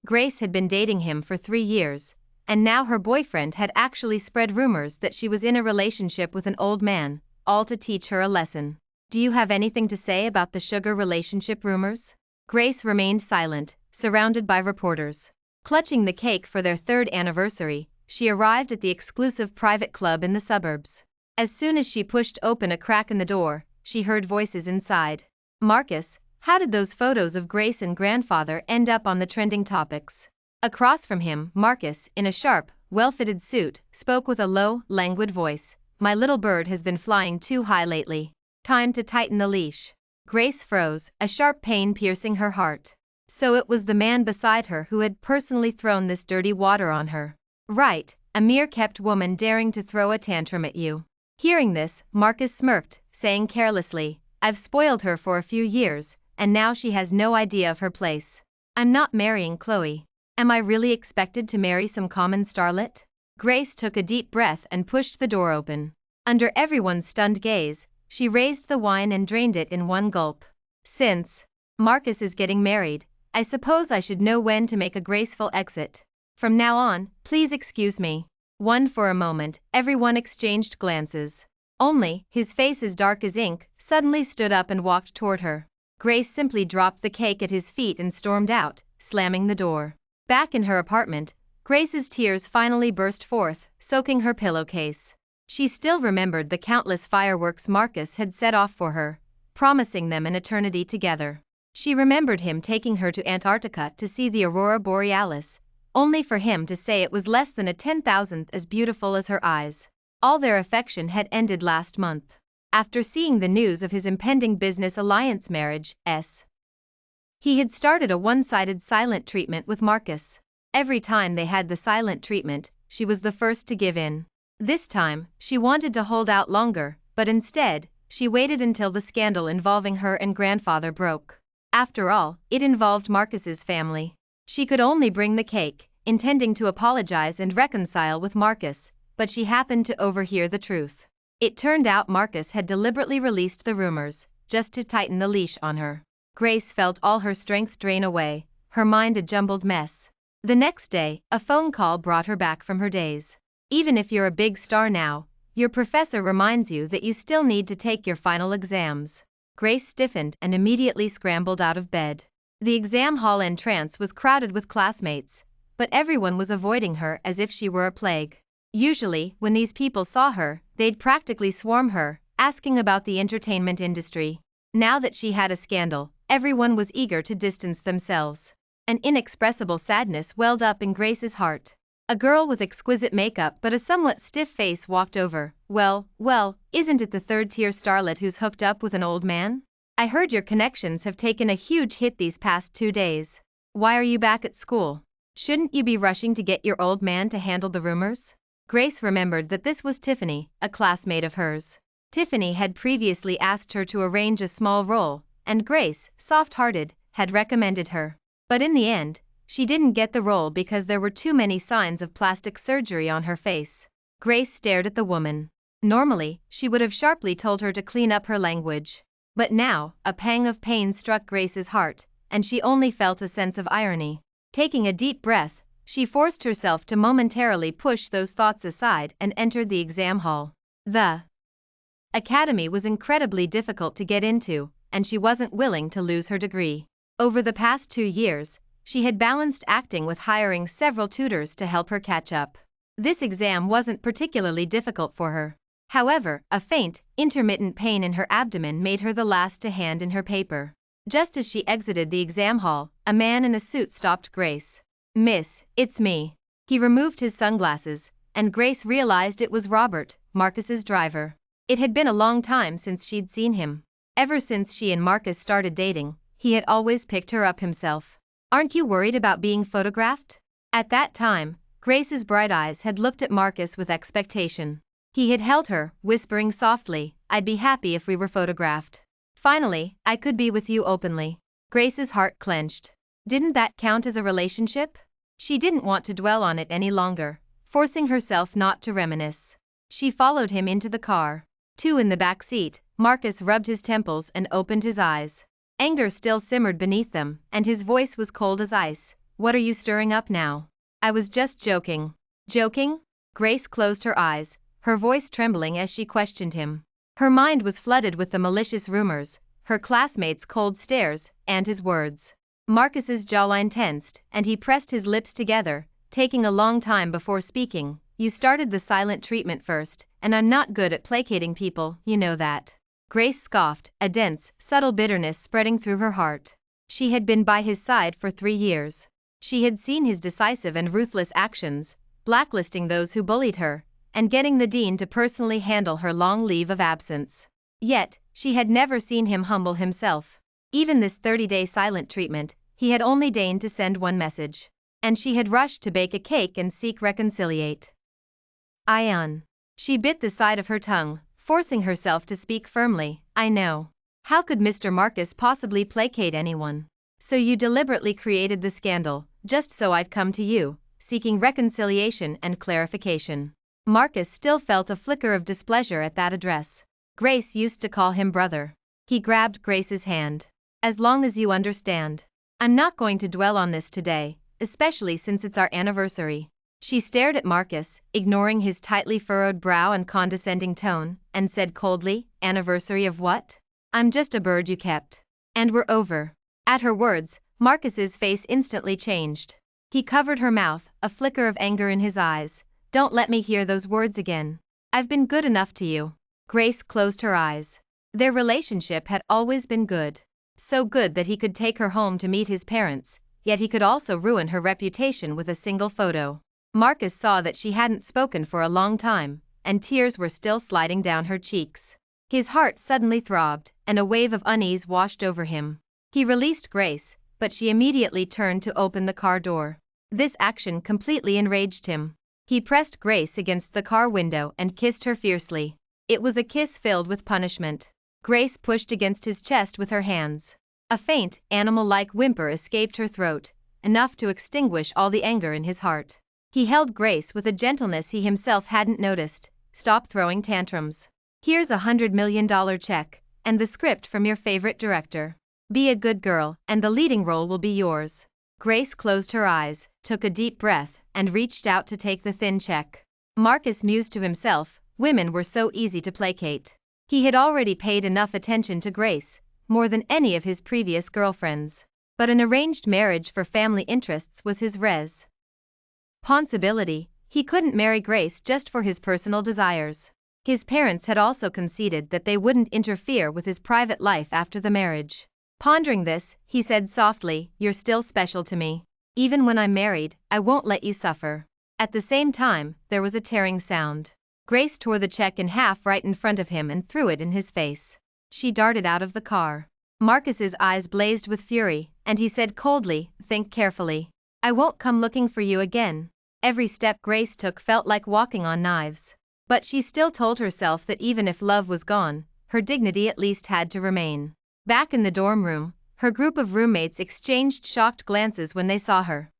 Grace had been dating him for 3 years, and now her boyfriend had actually spread rumors that she was in a relationship with an old man, all to teach her a lesson. Do you have anything to say about the sugar relationship rumors? Grace remained silent, surrounded by reporters. Clutching the cake for their 3rd anniversary, she arrived at the exclusive private club in the suburbs. As soon as she pushed open a crack in the door, she heard voices inside. Marcus, how did those photos of Grace and grandfather end up on the trending topics? Across from him, Marcus, in a sharp, well-fitted suit, spoke with a low, languid voice. My little bird has been flying too high lately. Time to tighten the leash. Grace froze, a sharp pain piercing her heart. So it was the man beside her who had personally thrown this dirty water on her. Right, a mere-kept woman daring to throw a tantrum at you. Hearing this, Marcus smirked, saying carelessly, I've spoiled her for a few years, and now she has no idea of her place. I'm not marrying Chloe. Am I really expected to marry some common starlet? Grace took a deep breath and pushed the door open. Under everyone's stunned gaze, she raised the wine and drained it in one gulp. Since Marcus is getting married, I suppose I should know when to make a graceful exit. From now on, please excuse me. For a moment, everyone exchanged glances. Only, his face as dark as ink, suddenly stood up and walked toward her. Grace simply dropped the cake at his feet and stormed out, slamming the door. Back in her apartment, Grace's tears finally burst forth, soaking her pillowcase. She still remembered the countless fireworks Marcus had set off for her, promising them an eternity together. She remembered him taking her to Antarctica to see the aurora borealis, only for him to say it was less than a 10,000th as beautiful as her eyes. All their affection had ended last month. After seeing the news of his impending business alliance marriage, he had started a one-sided silent treatment with Marcus. Every time they had the silent treatment, she was the first to give in. This time, she wanted to hold out longer, but instead, she waited until the scandal involving her and grandfather broke. After all, it involved Marcus's family. She could only bring the cake, intending to apologize and reconcile with Marcus, but she happened to overhear the truth. It turned out Marcus had deliberately released the rumors, just to tighten the leash on her. Grace felt all her strength drain away, her mind a jumbled mess. The next day, a phone call brought her back from her daze. Even if you're a big star now, your professor reminds you that you still need to take your final exams. Grace stiffened and immediately scrambled out of bed. The exam hall entrance was crowded with classmates, but everyone was avoiding her as if she were a plague. Usually, when these people saw her, they'd practically swarm her, asking about the entertainment industry. Now that she had a scandal, everyone was eager to distance themselves. An inexpressible sadness welled up in Grace's heart. A girl with exquisite makeup but a somewhat stiff face walked over. Well, isn't it the 3rd-tier starlet who's hooked up with an old man? I heard your connections have taken a huge hit these past 2 days. Why are you back at school? Shouldn't you be rushing to get your old man to handle the rumors? Grace remembered that this was Tiffany, a classmate of hers. Tiffany had previously asked her to arrange a small role, and Grace, soft-hearted, had recommended her. But in the end, she didn't get the role because there were too many signs of plastic surgery on her face. Grace stared at the woman. Normally, she would have sharply told her to clean up her language. But now, a pang of pain struck Grace's heart, and she only felt a sense of irony. Taking a deep breath, she forced herself to momentarily push those thoughts aside and entered the exam hall. The academy was incredibly difficult to get into, and she wasn't willing to lose her degree. Over the past 2 years, she had balanced acting with hiring several tutors to help her catch up. This exam wasn't particularly difficult for her. However, a faint, intermittent pain in her abdomen made her the last to hand in her paper. Just as she exited the exam hall, a man in a suit stopped Grace. Miss, it's me. He removed his sunglasses, and Grace realized it was Robert, Marcus's driver. It had been a long time since she'd seen him. Ever since she and Marcus started dating, he had always picked her up himself. Aren't you worried about being photographed? At that time, Grace's bright eyes had looked at Marcus with expectation. He had held her, whispering softly, I'd be happy if we were photographed. Finally, I could be with you openly. Grace's heart clenched. Didn't that count as a relationship? She didn't want to dwell on it any longer, forcing herself not to reminisce. She followed him into the car. 2 in the back seat, Marcus rubbed his temples and opened his eyes. Anger still simmered beneath them, and his voice was cold as ice. What are you stirring up now? I was just joking. Joking? Grace closed her eyes, her voice trembling as she questioned him. Her mind was flooded with the malicious rumors, her classmates' cold stares, and his words. Marcus's jawline tensed, and he pressed his lips together, taking a long time before speaking. You started the silent treatment first, and I'm not good at placating people, you know that. Grace scoffed, a dense, subtle bitterness spreading through her heart. She had been by his side for 3 years. She had seen his decisive and ruthless actions, blacklisting those who bullied her, and getting the dean to personally handle her long leave of absence. Yet, she had never seen him humble himself. Even this 30-day silent treatment, he had only deigned to send one message. And she had rushed to bake a cake and seek reconciliate. Ion. She bit the side of her tongue, forcing herself to speak firmly. I know. How could Mr. Marcus possibly placate anyone? So you deliberately created the scandal, just so I'd come to you, seeking reconciliation and clarification. Marcus still felt a flicker of displeasure at that address. Grace used to call him brother. He grabbed Grace's hand. As long as you understand. I'm not going to dwell on this today, especially since it's our anniversary. She stared at Marcus, ignoring his tightly furrowed brow and condescending tone, and said coldly, Anniversary of what? I'm just a bird you kept. And we're over. At her words, Marcus's face instantly changed. He covered her mouth, a flicker of anger in his eyes. Don't let me hear those words again. I've been good enough to you. Grace closed her eyes. Their relationship had always been good. So good that he could take her home to meet his parents, yet he could also ruin her reputation with a single photo. Marcus saw that she hadn't spoken for a long time, and tears were still sliding down her cheeks. His heart suddenly throbbed, and a wave of unease washed over him. He released Grace, but she immediately turned to open the car door. This action completely enraged him. He pressed Grace against the car window and kissed her fiercely. It was a kiss filled with punishment. Grace pushed against his chest with her hands. A faint, animal-like whimper escaped her throat, enough to extinguish all the anger in his heart. He held Grace with a gentleness he himself hadn't noticed. Stop throwing tantrums. Here's $100 million check, and the script from your favorite director. Be a good girl, and the leading role will be yours. Grace closed her eyes, took a deep breath, and reached out to take the thin check. Marcus mused to himself, women were so easy to placate. He had already paid enough attention to Grace, more than any of his previous girlfriends. But an arranged marriage for family interests was his responsibility. He couldn't marry Grace just for his personal desires. His parents had also conceded that they wouldn't interfere with his private life after the marriage. Pondering this, he said softly, You're still special to me. Even when I'm married, I won't let you suffer. At the same time, there was a tearing sound. Grace tore the check in half right in front of him and threw it in his face. She darted out of the car. Marcus's eyes blazed with fury, and he said coldly, Think carefully. I won't come looking for you again. Every step Grace took felt like walking on knives. But she still told herself that even if love was gone, her dignity at least had to remain. Back in the dorm room, her group of roommates exchanged shocked glances when they saw her.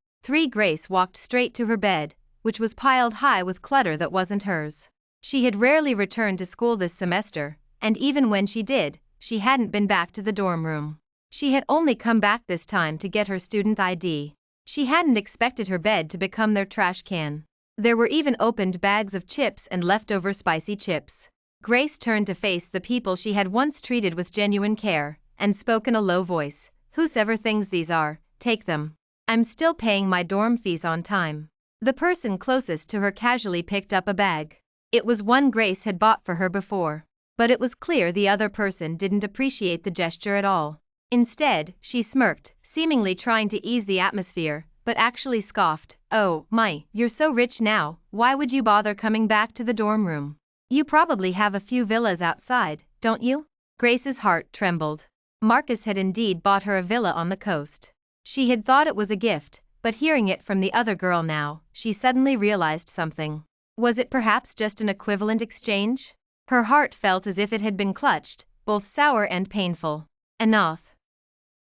Grace walked straight to her bed, which was piled high with clutter that wasn't hers. She had rarely returned to school this semester, and even when she did, she hadn't been back to the dorm room. She had only come back this time to get her student ID. She hadn't expected her bed to become their trash can. There were even opened bags of chips and leftover spicy chips. Grace turned to face the people she had once treated with genuine care, and spoke in a low voice, Whosever things these are, take them. I'm still paying my dorm fees on time. The person closest to her casually picked up a bag. It was one Grace had bought for her before. But it was clear the other person didn't appreciate the gesture at all. Instead, she smirked, seemingly trying to ease the atmosphere, but actually scoffed, Oh, my, you're so rich now, why would you bother coming back to the dorm room? You probably have a few villas outside, don't you? Grace's heart trembled. Marcus had indeed bought her a villa on the coast. She had thought it was a gift, but hearing it from the other girl now, she suddenly realized something. Was it perhaps just an equivalent exchange? Her heart felt as if it had been clutched, both sour and painful. Enough.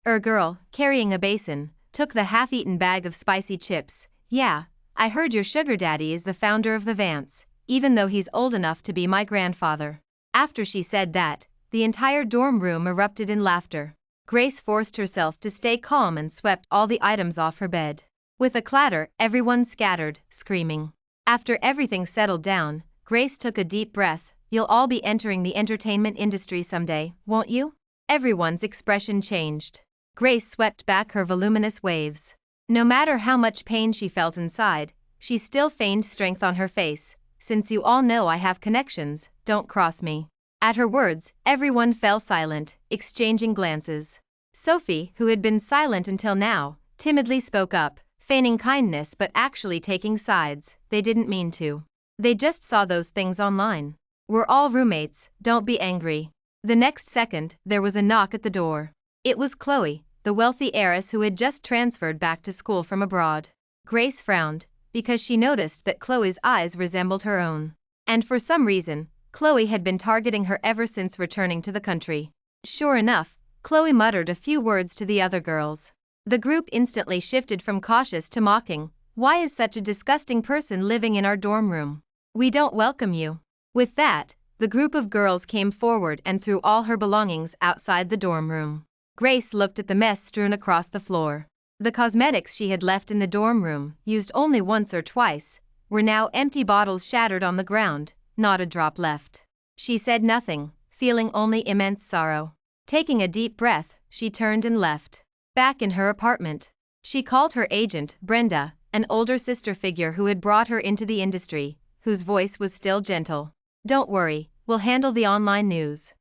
Girl, carrying a basin, took the half-eaten bag of spicy chips. Yeah, I heard your sugar daddy is the founder of the Vance, even though he's old enough to be my grandfather. After she said that, the entire dorm room erupted in laughter. Grace forced herself to stay calm and swept all the items off her bed. With a clatter, everyone scattered, screaming. After everything settled down, Grace took a deep breath. You'll all be entering the entertainment industry someday, won't you? Everyone's expression changed. Grace swept back her voluminous waves. No matter how much pain she felt inside, she still feigned strength on her face. Since you all know I have connections, don't cross me. At her words, everyone fell silent, exchanging glances. Sophie, who had been silent until now, timidly spoke up, feigning kindness but actually taking sides. They didn't mean to. They just saw those things online. We're all roommates, don't be angry. The next second, there was a knock at the door. It was Chloe, the wealthy heiress who had just transferred back to school from abroad. Grace frowned, because she noticed that Chloe's eyes resembled her own. And for some reason, Chloe had been targeting her ever since returning to the country. Sure enough, Chloe muttered a few words to the other girls. The group instantly shifted from cautious to mocking. Why is such a disgusting person living in our dorm room? We don't welcome you. With that, the group of girls came forward and threw all her belongings outside the dorm room. Grace looked at the mess strewn across the floor. The cosmetics she had left in the dorm room, used only once or twice, were now empty bottles shattered on the ground, not a drop left. She said nothing, feeling only immense sorrow. Taking a deep breath, she turned and left. Back in her apartment, she called her agent, Brenda, an older sister figure who had brought her into the industry, whose voice was still gentle. Don't worry, we'll handle the online news.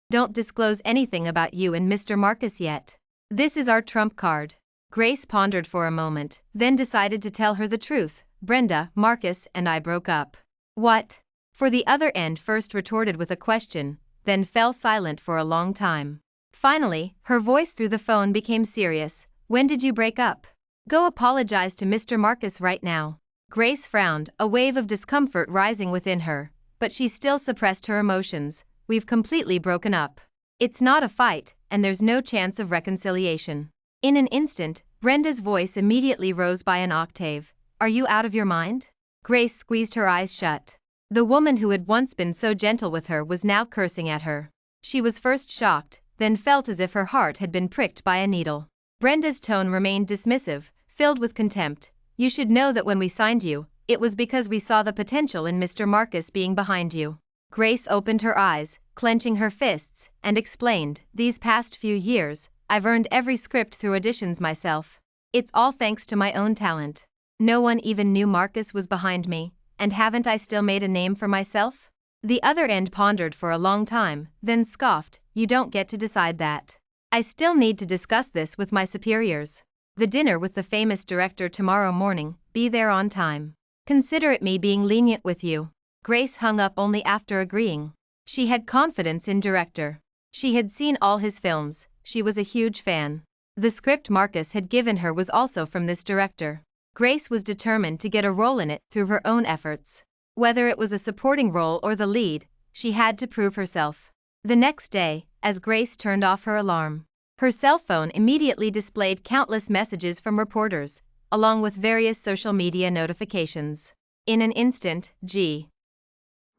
Don't disclose anything about you and Mr. Marcus yet. This is our trump card. Grace pondered for a moment, then decided to tell her the truth. Brenda, Marcus, and I broke up. What? For the other end first retorted with a question, then fell silent for a long time. Finally, her voice through the phone became serious. When did you break up? Go apologize to Mr. Marcus right now. Grace frowned, a wave of discomfort rising within her, but she still suppressed her emotions. We've completely broken up. It's not a fight, and there's no chance of reconciliation. In an instant, Brenda's voice immediately rose by an octave. Are you out of your mind? Grace squeezed her eyes shut. The woman who had once been so gentle with her was now cursing at her. She was first shocked, then felt as if her heart had been pricked by a needle. Brenda's tone remained dismissive, filled with contempt. You should know that when we signed you, it was because we saw the potential in Mr. Marcus being behind you. Grace opened her eyes, clenching her fists, and explained, these past few years, I've earned every script through auditions myself. It's all thanks to my own talent. No one even knew Marcus was behind me, and haven't I still made a name for myself? The other end pondered for a long time, then scoffed, you don't get to decide that. I still need to discuss this with my superiors. The dinner with the famous director tomorrow morning, be there on time. Consider it me being lenient with you. Grace hung up only after agreeing. She had confidence in director. She had seen all his films, she was a huge fan. The script Marcus had given her was also from this director. Grace was determined to get a role in it through her own efforts. Whether it was a supporting role or the lead, she had to prove herself. The next day, as Grace turned off her alarm, her cell phone immediately displayed countless messages from reporters, along with various social media notifications. In an instant,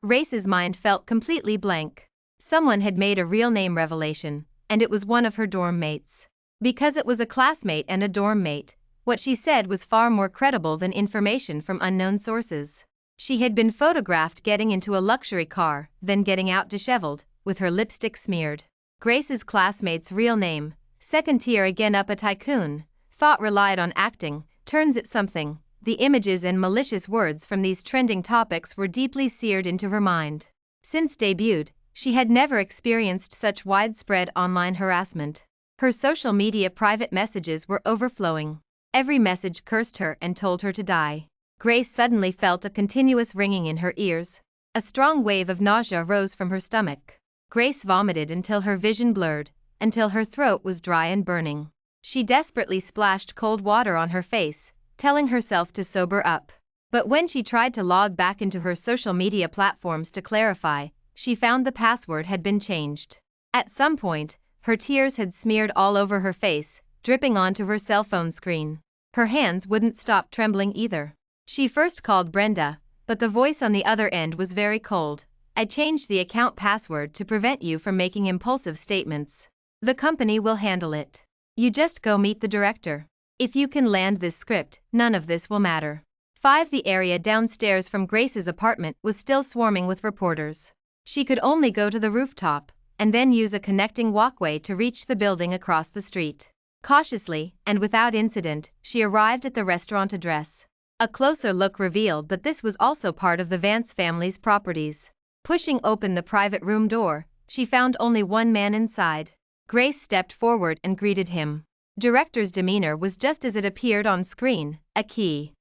Grace's mind felt completely blank. Someone had made a real name revelation, and it was one of her dorm mates. Because it was a classmate and a dorm mate, what she said was far more credible than information from unknown sources. She had been photographed getting into a luxury car, then getting out disheveled, with her lipstick smeared. Grace's classmate's real name, second tier again up a tycoon, thought relied on acting, turns it something. The images and malicious words from these trending topics were deeply seared into her mind. Since debuted, she had never experienced such widespread online harassment. Her social media private messages were overflowing. Every message cursed her and told her to die. Grace suddenly felt a continuous ringing in her ears. A strong wave of nausea rose from her stomach. Grace vomited until her vision blurred, until her throat was dry and burning. She desperately splashed cold water on her face, telling herself to sober up. But when she tried to log back into her social media platforms to clarify, she found the password had been changed. At some point, her tears had smeared all over her face, dripping onto her cell phone screen. Her hands wouldn't stop trembling either. She first called Brenda, but the voice on the other end was very cold. I changed the account password to prevent you from making impulsive statements. The company will handle it. You just go meet the director. If you can land this script, none of this will matter. 5. The area downstairs from Grace's apartment was still swarming with reporters. She could only go to the rooftop, and then use a connecting walkway to reach the building across the street. Cautiously, and without incident, she arrived at the restaurant address. A closer look revealed that this was also part of the Vance family's properties. Pushing open the private room door, she found only one man inside. Grace stepped forward and greeted him. Director's demeanor was just as it appeared on screen, a key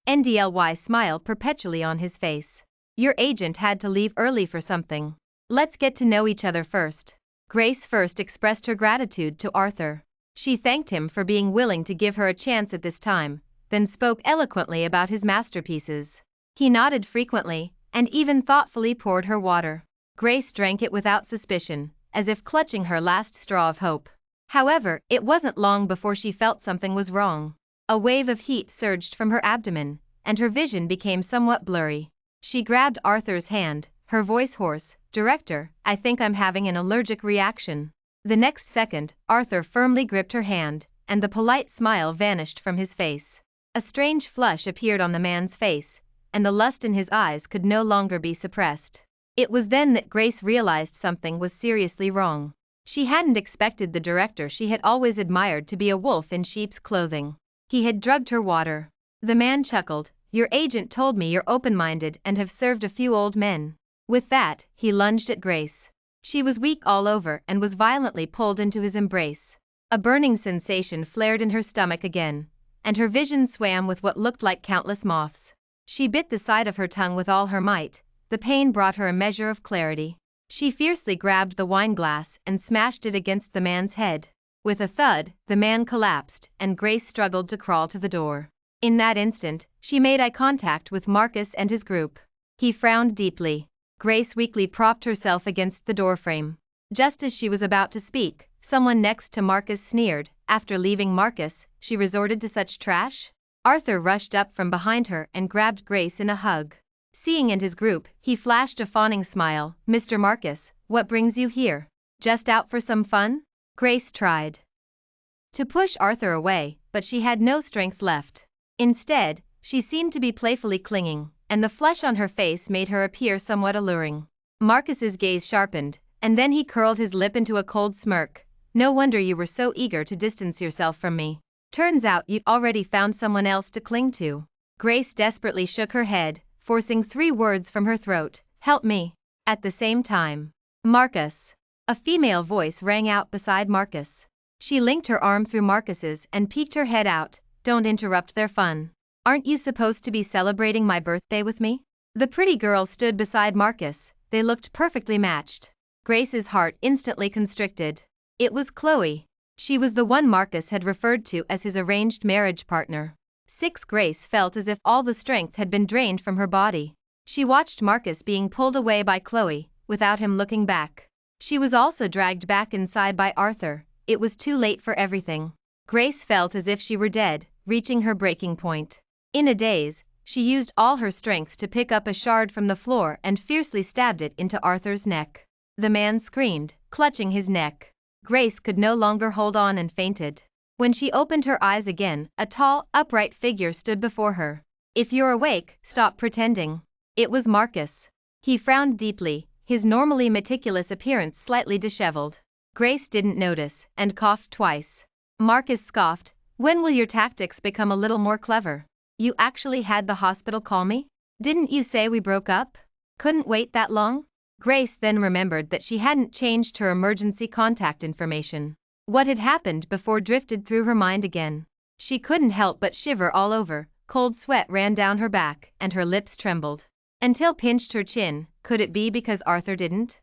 NDLY smile perpetually on his face. Your agent had to leave early for something. Let's get to know each other first. Grace first expressed her gratitude to Arthur. She thanked him for being willing to give her a chance at this time, then spoke eloquently about his masterpieces. He nodded frequently, and even thoughtfully poured her water. Grace drank it without suspicion, as if clutching her last straw of hope. However, it wasn't long before she felt something was wrong. A wave of heat surged from her abdomen, and her vision became somewhat blurry. She grabbed Arthur's hand, her voice hoarse. Director, I think I'm having an allergic reaction. The next second, Arthur firmly gripped her hand, and the polite smile vanished from his face. A strange flush appeared on the man's face, and the lust in his eyes could no longer be suppressed. It was then that Grace realized something was seriously wrong. She hadn't expected the director she had always admired to be a wolf in sheep's clothing. He had drugged her water. The man chuckled. Your agent told me you're open-minded and have served a few old men. With that, he lunged at Grace. She was weak all over and was violently pulled into his embrace. A burning sensation flared in her stomach again, and her vision swam with what looked like countless moths. She bit the side of her tongue with all her might. The pain brought her a measure of clarity. She fiercely grabbed the wine glass and smashed it against the man's head. With a thud, the man collapsed, and Grace struggled to crawl to the door. In that instant, she made eye contact with Marcus and his group. He frowned deeply. Grace weakly propped herself against the doorframe. Just as she was about to speak, someone next to Marcus sneered. After leaving Marcus, she resorted to such trash? Arthur rushed up from behind her and grabbed Grace in a hug. Seeing and his group, he flashed a fawning smile. Mr. Marcus, what brings you here? Just out for some fun? Grace tried to push Arthur away, but she had no strength left. Instead, she seemed to be playfully clinging, and the flush on her face made her appear somewhat alluring. Marcus's gaze sharpened, and then he curled his lip into a cold smirk. No wonder you were so eager to distance yourself from me. Turns out you'd already found someone else to cling to. Grace desperately shook her head, forcing 3 words from her throat. Help me. At the same time, Marcus. A female voice rang out beside Marcus. She linked her arm through Marcus's and peeked her head out. Don't interrupt their fun. Aren't you supposed to be celebrating my birthday with me? The pretty girl stood beside Marcus. They looked perfectly matched. Grace's heart instantly constricted. It was Chloe. She was the one Marcus had referred to as his arranged marriage partner. Grace felt as if all the strength had been drained from her body. She watched Marcus being pulled away by Chloe, without him looking back. She was also dragged back inside by Arthur. It was too late for everything. Grace felt as if she were dead, reaching her breaking point. In a daze, she used all her strength to pick up a shard from the floor and fiercely stabbed it into Arthur's neck. The man screamed, clutching his neck. Grace could no longer hold on and fainted. When she opened her eyes again, a tall, upright figure stood before her. If you're awake, stop pretending. It was Marcus. He frowned deeply, his normally meticulous appearance slightly disheveled. Grace didn't notice, and coughed twice. Marcus scoffed. When will your tactics become a little more clever? You actually had the hospital call me? Didn't you say we broke up? Couldn't wait that long? Grace then remembered that she hadn't changed her emergency contact information. What had happened before drifted through her mind again. She couldn't help but shiver all over, cold sweat ran down her back, and her lips trembled. Until pinched her chin. Could it be because Arthur didn't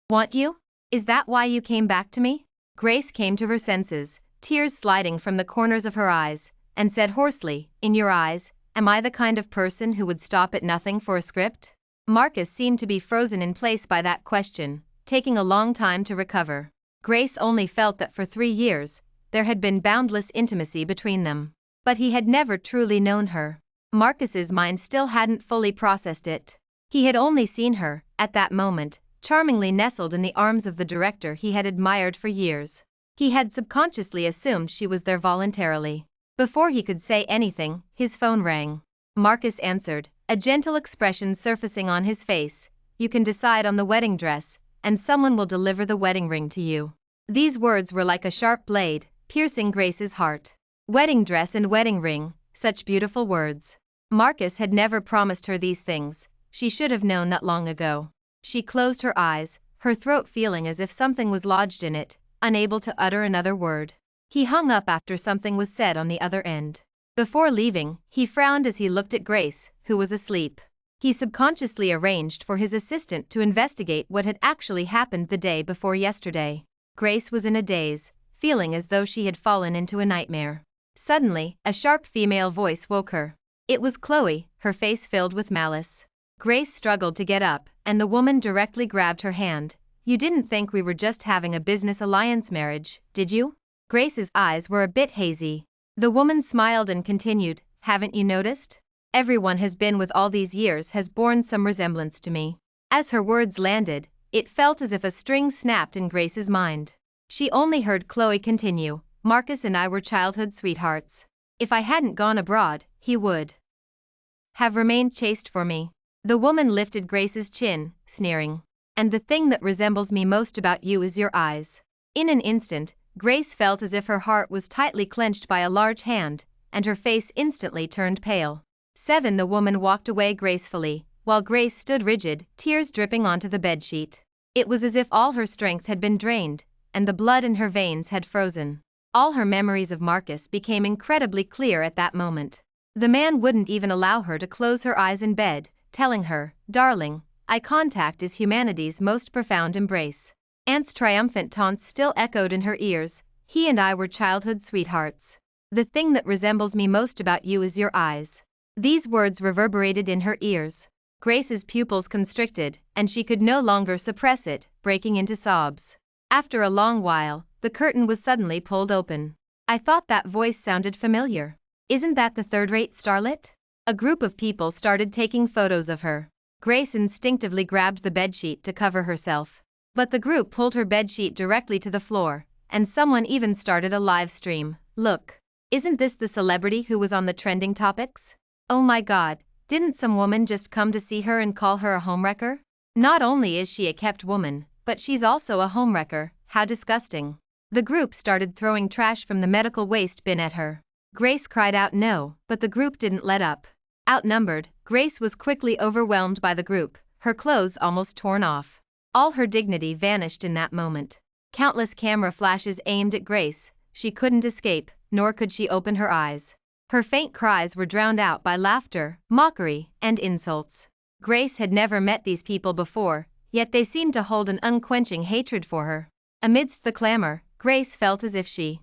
want you? Is that why you came back to me? Grace came to her senses, tears sliding from the corners of her eyes, and said hoarsely, in your eyes, am I the kind of person who would stop at nothing for a script? Marcus seemed to be frozen in place by that question, taking a long time to recover. Grace only felt that for 3 years, there had been boundless intimacy between them. But he had never truly known her. Marcus's mind still hadn't fully processed it. He had only seen her, at that moment, charmingly nestled in the arms of the director he had admired for years. He had subconsciously assumed she was there voluntarily. Before he could say anything, his phone rang. Marcus answered, a gentle expression surfacing on his face. You can decide on the wedding dress, and someone will deliver the wedding ring to you. These words were like a sharp blade, piercing Grace's heart. Wedding dress and wedding ring, such beautiful words. Marcus had never promised her these things. She should have known that long ago. She closed her eyes, her throat feeling as if something was lodged in it, unable to utter another word. He hung up after something was said on the other end. Before leaving, he frowned as he looked at Grace, who was asleep. He subconsciously arranged for his assistant to investigate what had actually happened the day before yesterday. Grace was in a daze, feeling as though she had fallen into a nightmare. Suddenly, a sharp female voice woke her. It was Chloe, her face filled with malice. Grace struggled to get up, and the woman directly grabbed her hand. You didn't think we were just having a business alliance marriage, did you? Grace's eyes were a bit hazy. The woman smiled and continued, haven't you noticed? Everyone has been with all these years has borne some resemblance to me. As her words landed, it felt as if a string snapped in Grace's mind. She only heard Chloe continue, Marcus and I were childhood sweethearts. If I hadn't gone abroad, he would have remained chaste for me. The woman lifted Grace's chin, sneering. And the thing that resembles me most about you is your eyes. In an instant, Grace felt as if her heart was tightly clenched by a large hand, and her face instantly turned pale. 7. The woman walked away gracefully, while Grace stood rigid, tears dripping onto the bedsheet. It was as if all her strength had been drained, and the blood in her veins had frozen. All her memories of Marcus became incredibly clear at that moment. The man wouldn't even allow her to close her eyes in bed, telling her, darling, eye contact is humanity's most profound embrace. Aunt's triumphant taunts still echoed in her ears, he and I were childhood sweethearts. The thing that resembles me most about you is your eyes. These words reverberated in her ears. Grace's pupils constricted, and she could no longer suppress it, breaking into sobs. After a long while, the curtain was suddenly pulled open. I thought that voice sounded familiar. Isn't that the third-rate starlet? A group of people started taking photos of her. Grace instinctively grabbed the bedsheet to cover herself. But the group pulled her bedsheet directly to the floor, and someone even started a live stream. Look, isn't this the celebrity who was on the trending topics? Oh my God, didn't some woman just come to see her and call her a homewrecker? Not only is she a kept woman, but she's also a homewrecker, how disgusting. The group started throwing trash from the medical waste bin at her. Grace cried out no, but the group didn't let up. Outnumbered, Grace was quickly overwhelmed by the group, her clothes almost torn off. All her dignity vanished in that moment. Countless camera flashes aimed at Grace, she couldn't escape, nor could she open her eyes. Her faint cries were drowned out by laughter, mockery, and insults. Grace had never met these people before, yet they seemed to hold an unquenching hatred for her. Amidst the clamor, Grace felt as if she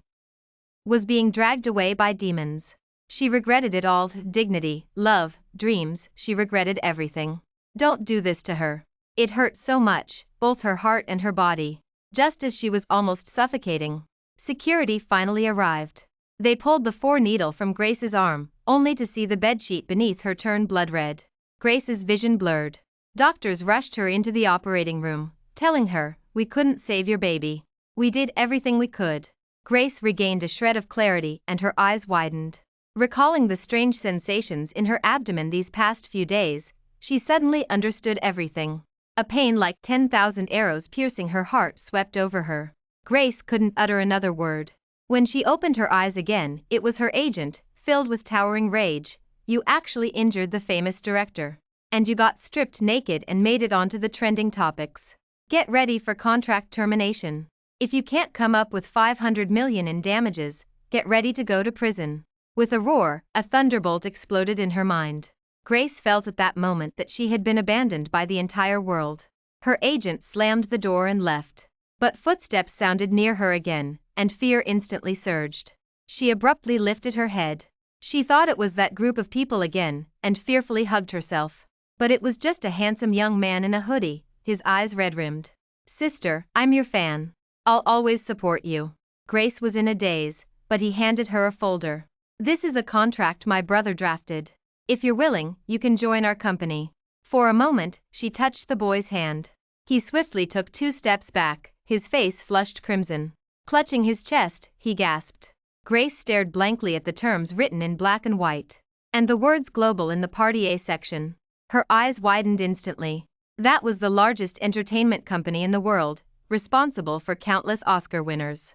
was being dragged away by demons. She regretted it all, dignity, love, dreams, she regretted everything. Don't do this to her. It hurt so much, both her heart and her body. Just as she was almost suffocating, security finally arrived. They pulled the 4-needle from Grace's arm, only to see the bedsheet beneath her turn blood red. Grace's vision blurred. Doctors rushed her into the operating room, telling her, we couldn't save your baby. We did everything we could. Grace regained a shred of clarity and her eyes widened. Recalling the strange sensations in her abdomen these past few days, she suddenly understood everything. A pain like 10,000 arrows piercing her heart swept over her. Grace couldn't utter another word. When she opened her eyes again, it was her agent, filled with towering rage. You actually injured the famous director. And you got stripped naked and made it onto the trending topics. Get ready for contract termination. If you can't come up with $500 million in damages, get ready to go to prison. With a roar, a thunderbolt exploded in her mind. Grace felt at that moment that she had been abandoned by the entire world. Her agent slammed the door and left. But footsteps sounded near her again, and fear instantly surged. She abruptly lifted her head. She thought it was that group of people again, and fearfully hugged herself. But it was just a handsome young man in a hoodie, his eyes red-rimmed. Sister, I'm your fan. I'll always support you. Grace was in a daze, but he handed her a folder. This is a contract my brother drafted. If you're willing, you can join our company. For a moment, she touched the boy's hand. He swiftly took 2 steps back, his face flushed crimson. Clutching his chest, he gasped. Grace stared blankly at the terms written in black and white. And the words global in the Party A section. Her eyes widened instantly. That was the largest entertainment company in the world, responsible for countless Oscar winners.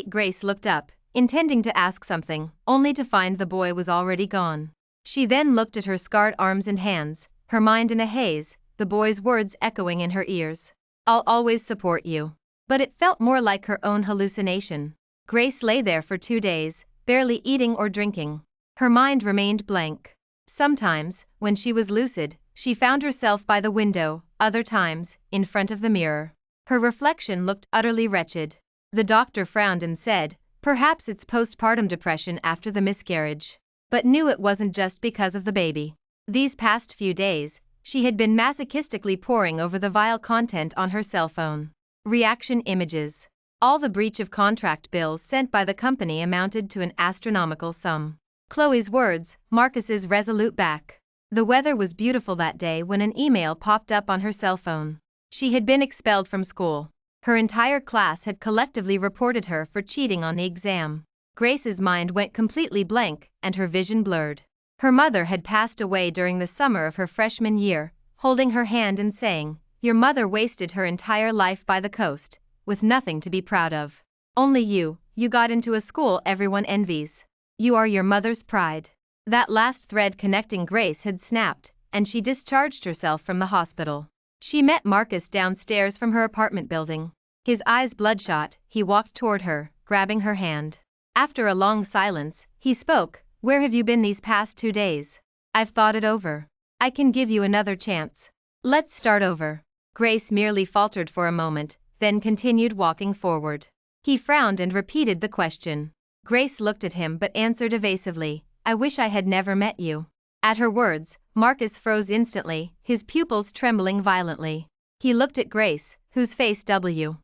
Grace looked up, intending to ask something, only to find the boy was already gone. She then looked at her scarred arms and hands, her mind in a haze, the boy's words echoing in her ears. I'll always support you. But it felt more like her own hallucination. Grace lay there for 2 days, barely eating or drinking. Her mind remained blank. Sometimes, when she was lucid, she found herself by the window, other times, in front of the mirror. Her reflection looked utterly wretched. The doctor frowned and said, perhaps it's postpartum depression after the miscarriage. But knew it wasn't just because of the baby. These past few days, she had been masochistically poring over the vile content on her cell phone. Reaction images. All the breach of contract bills sent by the company amounted to an astronomical sum. Chloe's words, Marcus's resolute back. The weather was beautiful that day when an email popped up on her cell phone. She had been expelled from school. Her entire class had collectively reported her for cheating on the exam. Grace's mind went completely blank and her vision blurred. Her mother had passed away during the summer of her freshman year, holding her hand and saying, your mother wasted her entire life by the coast, with nothing to be proud of. Only you got into a school everyone envies. You are your mother's pride. That last thread connecting Grace had snapped, and she discharged herself from the hospital. She met Marcus downstairs from her apartment building. His eyes bloodshot, he walked toward her, grabbing her hand. After a long silence, he spoke, where have you been these past 2 days? I've thought it over. I can give you another chance. Let's start over. Grace merely faltered for a moment, then continued walking forward. He frowned and repeated the question. Grace looked at him but answered evasively, I wish I had never met you. At her words, Marcus froze instantly, his pupils trembling violently. He looked at Grace, whose face was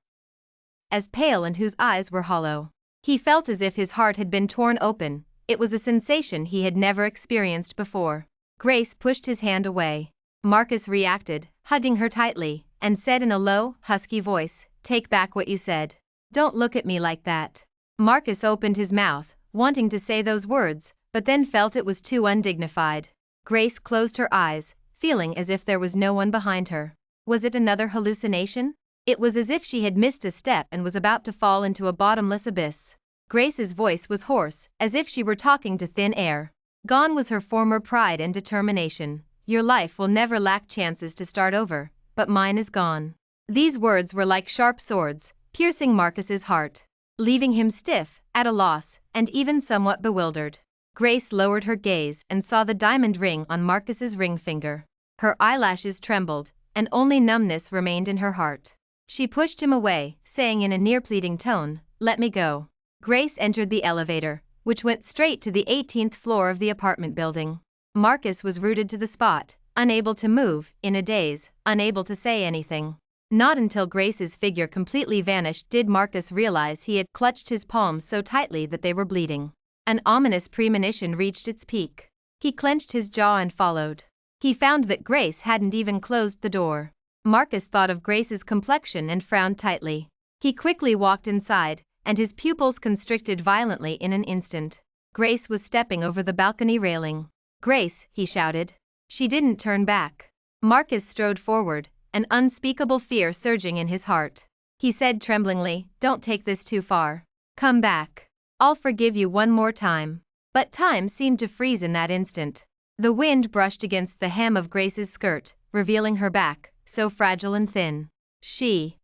as pale and whose eyes were hollow. He felt as if his heart had been torn open. It was a sensation he had never experienced before. Grace pushed his hand away. Marcus reacted, hugging her tightly, and said in a low, husky voice, take back what you said. Don't look at me like that. Marcus opened his mouth, wanting to say those words, but then felt it was too undignified. Grace closed her eyes, feeling as if there was no one behind her. Was it another hallucination? It was as if she had missed a step and was about to fall into a bottomless abyss. Grace's voice was hoarse, as if she were talking to thin air. Gone was her former pride and determination. Your life will never lack chances to start over, but mine is gone. These words were like sharp swords, piercing Marcus's heart, leaving him stiff, at a loss, and even somewhat bewildered. Grace lowered her gaze and saw the diamond ring on Marcus's ring finger. Her eyelashes trembled, and only numbness remained in her heart. She pushed him away, saying in a near-pleading tone, let me go. Grace entered the elevator, which went straight to the 18th floor of the apartment building. Marcus was rooted to the spot, unable to move, in a daze, unable to say anything. Not until Grace's figure completely vanished did Marcus realize he had clutched his palms so tightly that they were bleeding. An ominous premonition reached its peak. He clenched his jaw and followed. He found that Grace hadn't even closed the door. Marcus thought of Grace's complexion and frowned tightly. He quickly walked inside, and his pupils constricted violently in an instant. Grace was stepping over the balcony railing. Grace, he shouted. She didn't turn back. Marcus strode forward, an unspeakable fear surging in his heart. He said tremblingly, don't take this too far. Come back. I'll forgive you one more time. But time seemed to freeze in that instant. The wind brushed against the hem of Grace's skirt, revealing her back, so fragile and thin. She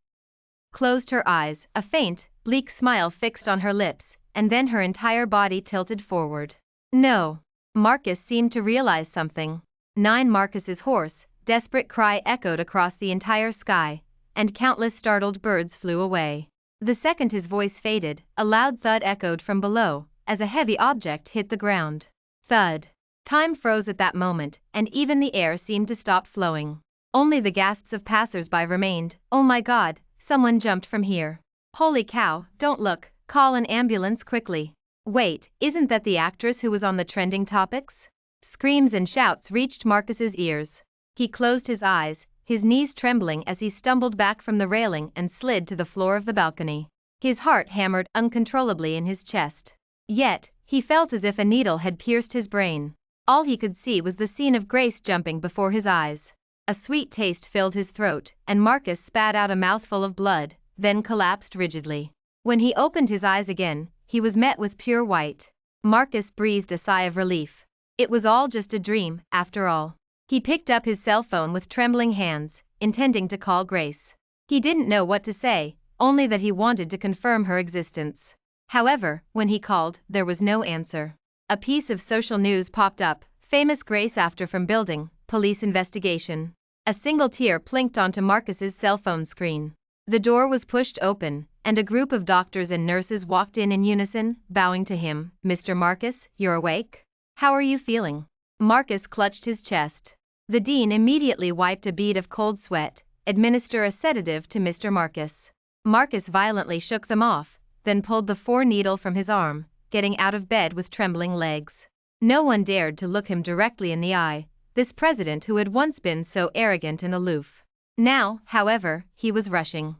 closed her eyes, a faint, bleak smile fixed on her lips, and then her entire body tilted forward. No. Marcus seemed to realize something. Marcus's hoarse, desperate cry echoed across the entire sky, and countless startled birds flew away. The second his voice faded, a loud thud echoed from below, as a heavy object hit the ground. Thud. Time froze at that moment, and even the air seemed to stop flowing. Only the gasps of passers-by remained. Oh my God, someone jumped from here. Holy cow, don't look, call an ambulance quickly. Wait, isn't that the actress who was on the trending topics? Screams and shouts reached Marcus's ears. He closed his eyes, his knees trembling as he stumbled back from the railing and slid to the floor of the balcony. His heart hammered uncontrollably in his chest. Yet, he felt as if a needle had pierced his brain. All he could see was the scene of Grace jumping before his eyes. A sweet taste filled his throat, and Marcus spat out a mouthful of blood, then collapsed rigidly. When he opened his eyes again, he was met with pure white. Marcus breathed a sigh of relief. It was all just a dream, after all. He picked up his cell phone with trembling hands, intending to call Grace. He didn't know what to say, only that he wanted to confirm her existence. However, when he called, there was no answer. A piece of social news popped up: famous Grace after from building, police investigation. A single tear plinked onto Marcus's cell phone screen. The door was pushed open, and a group of doctors and nurses walked in unison, bowing to him. "Mr. Marcus, you're awake? How are you feeling?" Marcus clutched his chest. The dean immediately wiped a bead of cold sweat, administer a sedative to Mr. Marcus. Marcus violently shook them off, then pulled the 4-needle from his arm, getting out of bed with trembling legs. No one dared to look him directly in the eye, this president who had once been so arrogant and aloof. Now, however, he was rushing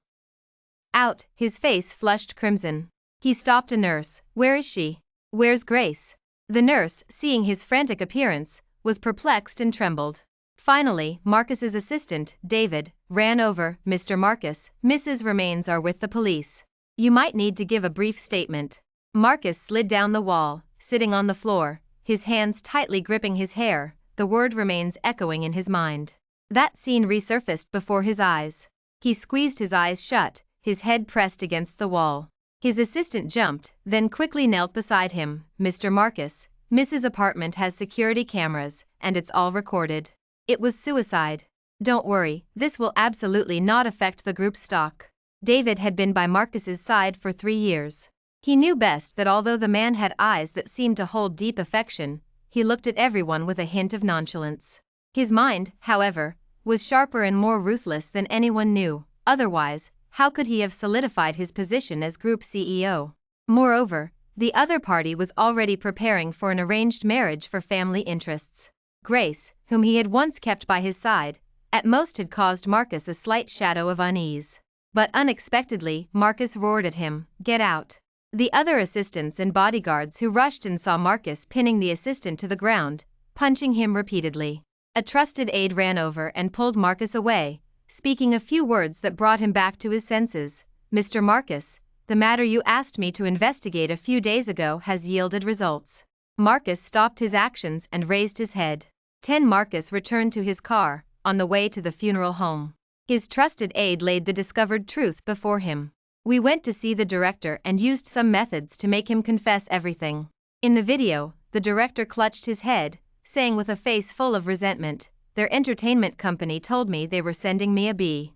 out, his face flushed crimson. He stopped a nurse. "Where is she? Where's Grace?" The nurse, seeing his frantic appearance, was perplexed and trembled. Finally, Marcus's assistant, David, ran over. "Mr. Marcus, Mrs. remains are with the police. You might need to give a brief statement." Marcus slid down the wall, sitting on the floor, his hands tightly gripping his hair, the word "remains" echoing in his mind. That scene resurfaced before his eyes. He squeezed his eyes shut, his head pressed against the wall. His assistant jumped, then quickly knelt beside him. "Mr. Marcus, Mrs. apartment has security cameras, and it's all recorded. It was suicide. Don't worry, this will absolutely not affect the group's stock." David had been by Marcus's side for 3 years. He knew best that although the man had eyes that seemed to hold deep affection, he looked at everyone with a hint of nonchalance. His mind, however, was sharper and more ruthless than anyone knew, otherwise, how could he have solidified his position as group CEO? Moreover, the other party was already preparing for an arranged marriage for family interests. Grace, whom he had once kept by his side, at most had caused Marcus a slight shadow of unease. But unexpectedly, Marcus roared at him, "Get out!" The other assistants and bodyguards who rushed and saw Marcus pinning the assistant to the ground, punching him repeatedly. A trusted aide ran over and pulled Marcus away, speaking a few words that brought him back to his senses. "Mr. Marcus, the matter you asked me to investigate a few days ago has yielded results." Marcus stopped his actions and raised his head. Marcus returned to his car, on the way to the funeral home. His trusted aide laid the discovered truth before him. "We went to see the director and used some methods to make him confess everything." In the video, the director clutched his head, saying with a face full of resentment, "Their entertainment company told me they were sending me a B.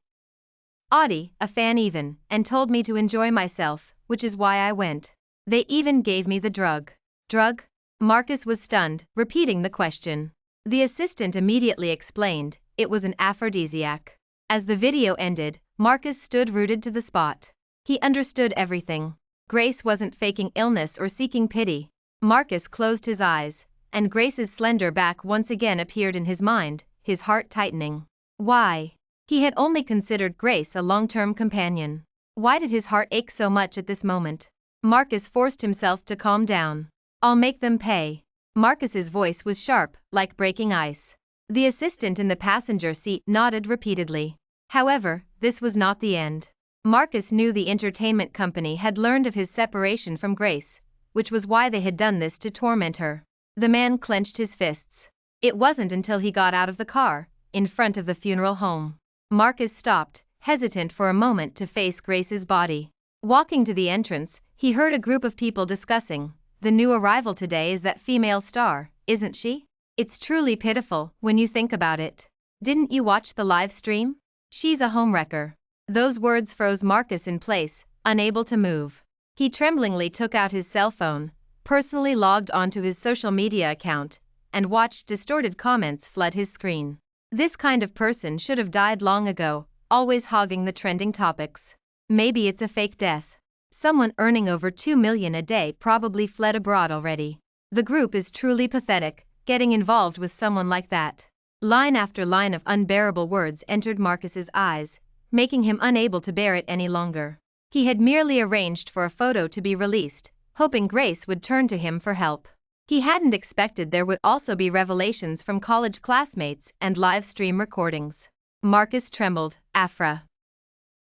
Audi, a fan even, and told me to enjoy myself, which is why I went. They even gave me the drug." "Drug?" Marcus was stunned, repeating the question. The assistant immediately explained, it was an aphrodisiac. As the video ended, Marcus stood rooted to the spot. He understood everything. Grace wasn't faking illness or seeking pity. Marcus closed his eyes, and Grace's slender back once again appeared in his mind, his heart tightening. Why? He had only considered Grace a long-term companion. Why did his heart ache so much at this moment? Marcus forced himself to calm down. "I'll make them pay." Marcus's voice was sharp, like breaking ice. The assistant in the passenger seat nodded repeatedly. However, this was not the end. Marcus knew the entertainment company had learned of his separation from Grace, which was why they had done this to torment her. The man clenched his fists. It wasn't until he got out of the car, in front of the funeral home. Marcus stopped, hesitant for a moment to face Grace's body. Walking to the entrance, he heard a group of people discussing, "The new arrival today is that female star, isn't she? It's truly pitiful, when you think about it. Didn't you watch the live stream? She's a homewrecker." Those words froze Marcus in place, unable to move. He tremblingly took out his cell phone, personally logged onto his social media account, and watched distorted comments flood his screen. This kind of person should have died long ago, always hogging the trending topics. Maybe it's a fake death. Someone earning over 2 million a day probably fled abroad already. The group is truly pathetic, getting involved with someone like that. Line after line of unbearable words entered Marcus's eyes, making him unable to bear it any longer. He had merely arranged for a photo to be released, hoping Grace would turn to him for help. He hadn't expected there would also be revelations from college classmates and live stream recordings. Marcus trembled. Afra.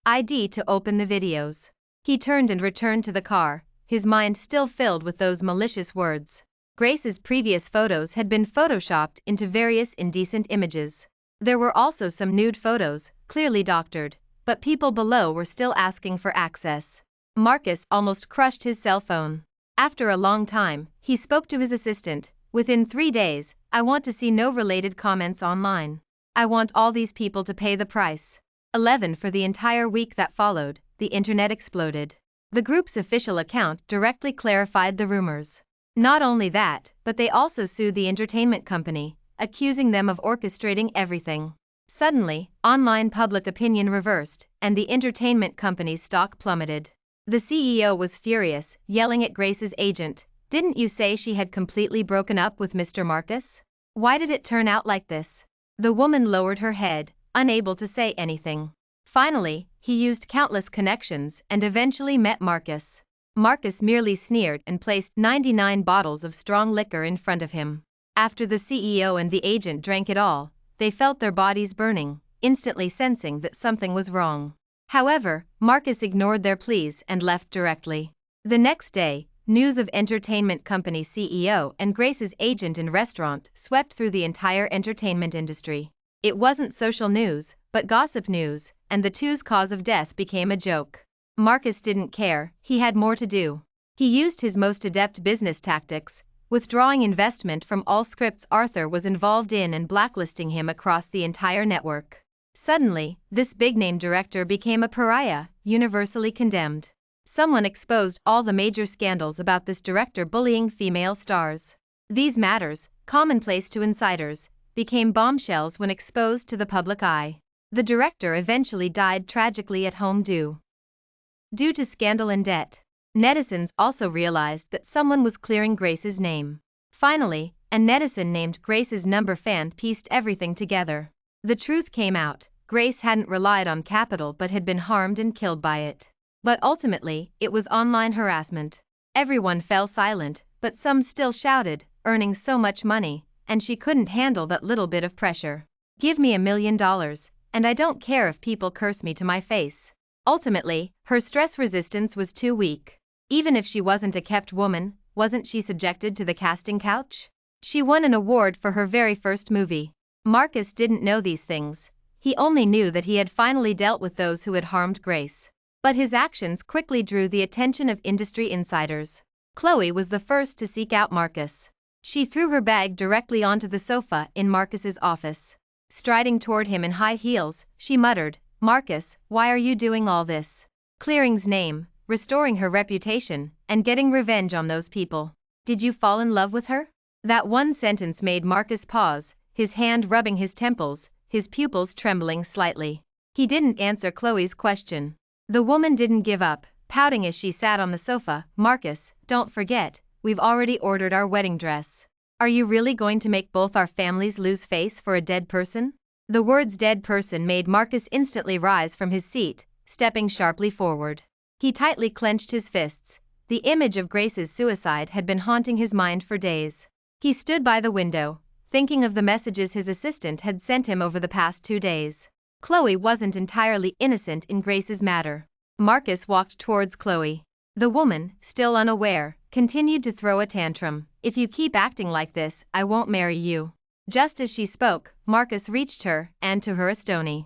ID to open the videos. He turned and returned to the car, his mind still filled with those malicious words. Grace's previous photos had been photoshopped into various indecent images. There were also some nude photos, clearly doctored, but people below were still asking for access. Marcus almost crushed his cell phone. After a long time, he spoke to his assistant. Within 3 days, I want to see no related comments online. I want all these people to pay the price. 11 For the entire week that followed, the internet exploded. The group's official account directly clarified the rumors. Not only that, but they also sued the entertainment company, accusing them of orchestrating everything. Suddenly, online public opinion reversed, and the entertainment company's stock plummeted. The CEO was furious, yelling at Grace's agent, "Didn't you say she had completely broken up with Mr. Marcus? Why did it turn out like this?" The woman lowered her head, unable to say anything. Finally, he used countless connections and eventually met Marcus. Marcus merely sneered and placed 99 bottles of strong liquor in front of him. After the CEO and the agent drank it all, they felt their bodies burning, instantly sensing that something was wrong. However, Marcus ignored their pleas and left directly. The next day, news of entertainment company CEO and Grace's agent in restaurant swept through the entire entertainment industry. It wasn't social news, but gossip news, and the two's cause of death became a joke. Marcus didn't care, he had more to do. He used his most adept business tactics, withdrawing investment from all scripts Arthur was involved in and blacklisting him across the entire network. Suddenly, this big-name director became a pariah, universally condemned. Someone exposed all the major scandals about this director bullying female stars. These matters, commonplace to insiders, became bombshells when exposed to the public eye. The director eventually died tragically at home due to scandal and debt. Netizens also realized that someone was clearing Grace's name. Finally, a netizen named Grace's number fan pieced everything together. The truth came out. Grace hadn't relied on capital but had been harmed and killed by it. But ultimately, it was online harassment. Everyone fell silent, but some still shouted, earning so much money, and she couldn't handle that little bit of pressure. "Give me $1 million, and I don't care if people curse me to my face." Ultimately, her stress resistance was too weak. Even if she wasn't a kept woman, wasn't she subjected to the casting couch? She won an award for her very first movie. Marcus didn't know these things. He only knew that he had finally dealt with those who had harmed Grace. But his actions quickly drew the attention of industry insiders. Chloe was the first to seek out Marcus. She threw her bag directly onto the sofa in Marcus's office. Striding toward him in high heels, she muttered, "Marcus, why are you doing all this? Clearing's name, restoring her reputation, and getting revenge on those people. Did you fall in love with her?" That one sentence made Marcus pause, his hand rubbing his temples, his pupils trembling slightly. He didn't answer Chloe's question. The woman didn't give up, pouting as she sat on the sofa. "Marcus, don't forget, we've already ordered our wedding dress. Are you really going to make both our families lose face for a dead person?" The words "dead person" made Marcus instantly rise from his seat, stepping sharply forward. He tightly clenched his fists. The image of Grace's suicide had been haunting his mind for days. He stood by the window, thinking of the messages his assistant had sent him over the past 2 days. Chloe wasn't entirely innocent in Grace's matter. Marcus walked towards Chloe. The woman, still unaware, continued to throw a tantrum. "If you keep acting like this, I won't marry you." Just as she spoke, Marcus reached her, and to her astonied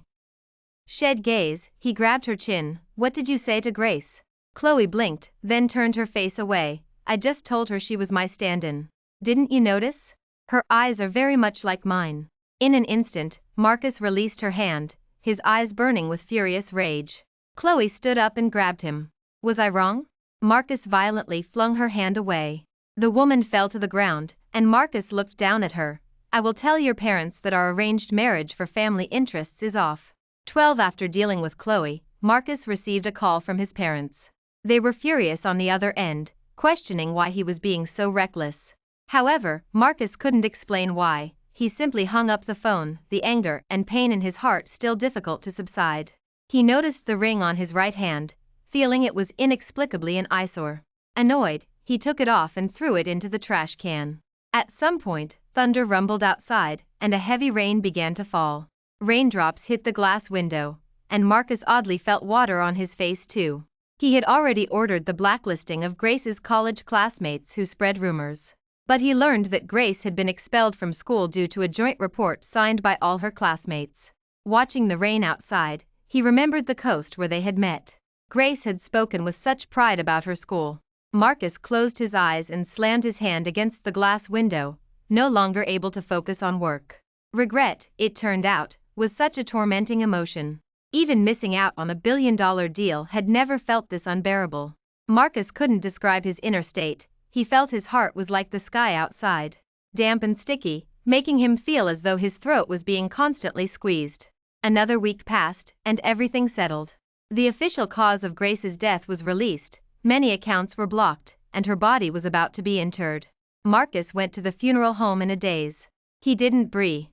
gaze, he grabbed her chin. "What did you say to Grace?" Chloe blinked, then turned her face away. "I just told her she was my stand-in. Didn't you notice? Her eyes are very much like mine." In an instant, Marcus released her hand, his eyes burning with furious rage. Chloe stood up and grabbed him. "Was I wrong?" Marcus violently flung her hand away. The woman fell to the ground, and Marcus looked down at her. "I will tell your parents that our arranged marriage for family interests is off." 12 After dealing with Chloe, Marcus received a call from his parents. They were furious on the other end, questioning why he was being so reckless. However, Marcus couldn't explain why. He simply hung up the phone, the anger and pain in his heart still difficult to subside. He noticed the ring on his right hand, feeling it was inexplicably an eyesore. Annoyed, he took it off and threw it into the trash can. At some point, thunder rumbled outside, and a heavy rain began to fall. Raindrops hit the glass window, and Marcus oddly felt water on his face too. He had already ordered the blacklisting of Grace's college classmates who spread rumors. But he learned that Grace had been expelled from school due to a joint report signed by all her classmates. Watching the rain outside, he remembered the coast where they had met. Grace had spoken with such pride about her school. Marcus closed his eyes and slammed his hand against the glass window, no longer able to focus on work. Regret, it turned out, was such a tormenting emotion. Even missing out on a billion-dollar deal had never felt this unbearable. Marcus couldn't describe his inner state. He felt his heart was like the sky outside, damp and sticky, making him feel as though his throat was being constantly squeezed. Another week passed, and everything settled. The official cause of Grace's death was released, many accounts were blocked, and her body was about to be interred. Marcus went to the funeral home in a daze. He didn't bring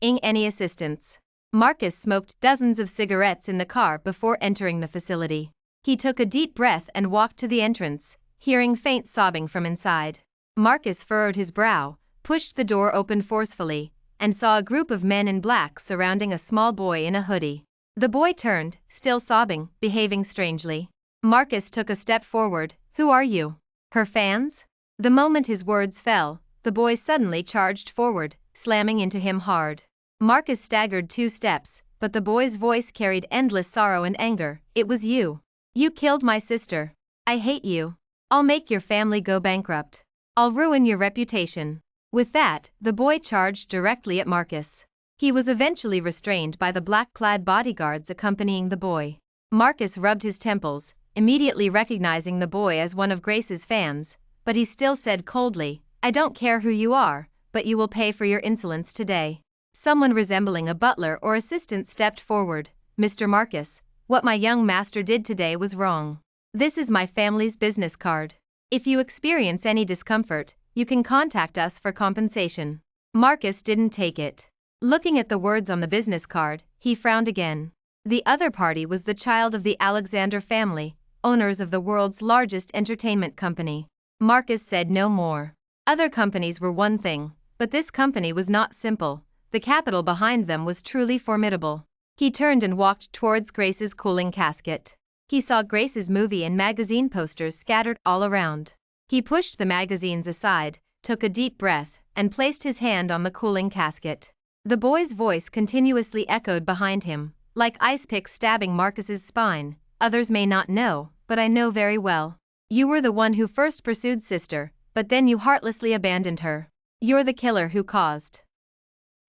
any assistance. Marcus smoked dozens of cigarettes in the car before entering the facility. He took a deep breath and walked to the entrance, hearing faint sobbing from inside. Marcus furrowed his brow, pushed the door open forcefully, and saw a group of men in black surrounding a small boy in a hoodie. The boy turned, still sobbing, behaving strangely. Marcus took a step forward. "Who are you? Her fans?" The moment his words fell, the boy suddenly charged forward, slamming into him hard. Marcus staggered 2 steps, but the boy's voice carried endless sorrow and anger. "It was you. You killed my sister. I hate you. I'll make your family go bankrupt. I'll ruin your reputation." With that, the boy charged directly at Marcus. He was eventually restrained by the black-clad bodyguards accompanying the boy. Marcus rubbed his temples, immediately recognizing the boy as one of Grace's fans, but he still said coldly, "I don't care who you are, but you will pay for your insolence today." Someone resembling a butler or assistant stepped forward. "Mr. Marcus, what my young master did today was wrong. This is my family's business card. If you experience any discomfort, you can contact us for compensation." Marcus didn't take it. Looking at the words on the business card, he frowned again. The other party was the child of the Alexander family, owners of the world's largest entertainment company. Marcus said no more. Other companies were one thing, but this company was not simple. The capital behind them was truly formidable. He turned and walked towards Grace's cooling casket. He saw Grace's movie and magazine posters scattered all around. He pushed the magazines aside, took a deep breath, and placed his hand on the cooling casket. The boy's voice continuously echoed behind him, like ice picks stabbing Marcus's spine. "Others may not know, but I know very well. You were the one who first pursued sister, but then you heartlessly abandoned her. You're the killer who caused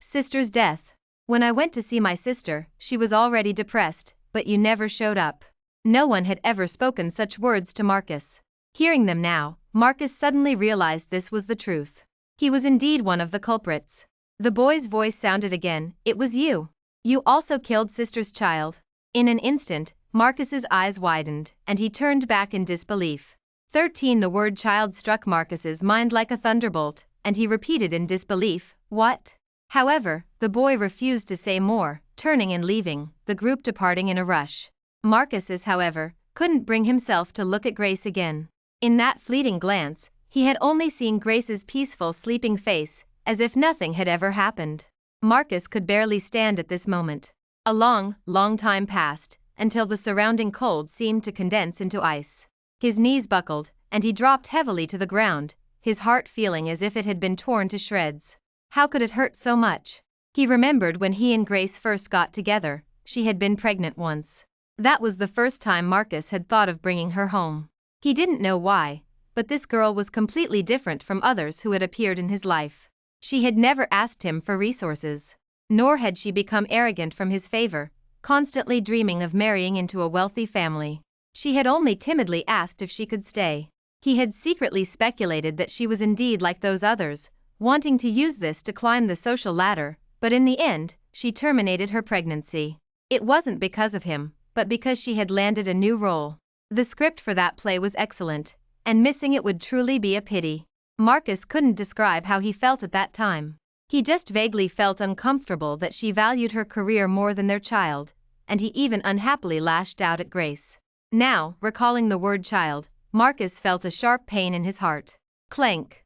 sister's death. When I went to see my sister, she was already depressed, but you never showed up." No one had ever spoken such words to Marcus. Hearing them now, Marcus suddenly realized this was the truth. He was indeed one of the culprits. The boy's voice sounded again. "It was you. You also killed sister's child." In an instant, Marcus's eyes widened, and he turned back in disbelief. 13 The word child struck Marcus's mind like a thunderbolt, and he repeated in disbelief, "What?" However, the boy refused to say more, turning and leaving, the group departing in a rush. Marcus, however, couldn't bring himself to look at Grace again. In that fleeting glance, he had only seen Grace's peaceful sleeping face, as if nothing had ever happened. Marcus could barely stand at this moment. A long, long time passed, until the surrounding cold seemed to condense into ice. His knees buckled, and he dropped heavily to the ground, his heart feeling as if it had been torn to shreds. How could it hurt so much? He remembered when he and Grace first got together. She had been pregnant once. That was the first time Marcus had thought of bringing her home. He didn't know why, but this girl was completely different from others who had appeared in his life. She had never asked him for resources. Nor had she become arrogant from his favor, constantly dreaming of marrying into a wealthy family. She had only timidly asked if she could stay. He had secretly speculated that she was indeed like those others, wanting to use this to climb the social ladder, but in the end, she terminated her pregnancy. It wasn't because of him, but because she had landed a new role. The script for that play was excellent, and missing it would truly be a pity. Marcus couldn't describe how he felt at that time. He just vaguely felt uncomfortable that she valued her career more than their child, and he even unhappily lashed out at Grace. Now, recalling the word child, Marcus felt a sharp pain in his heart. Clank.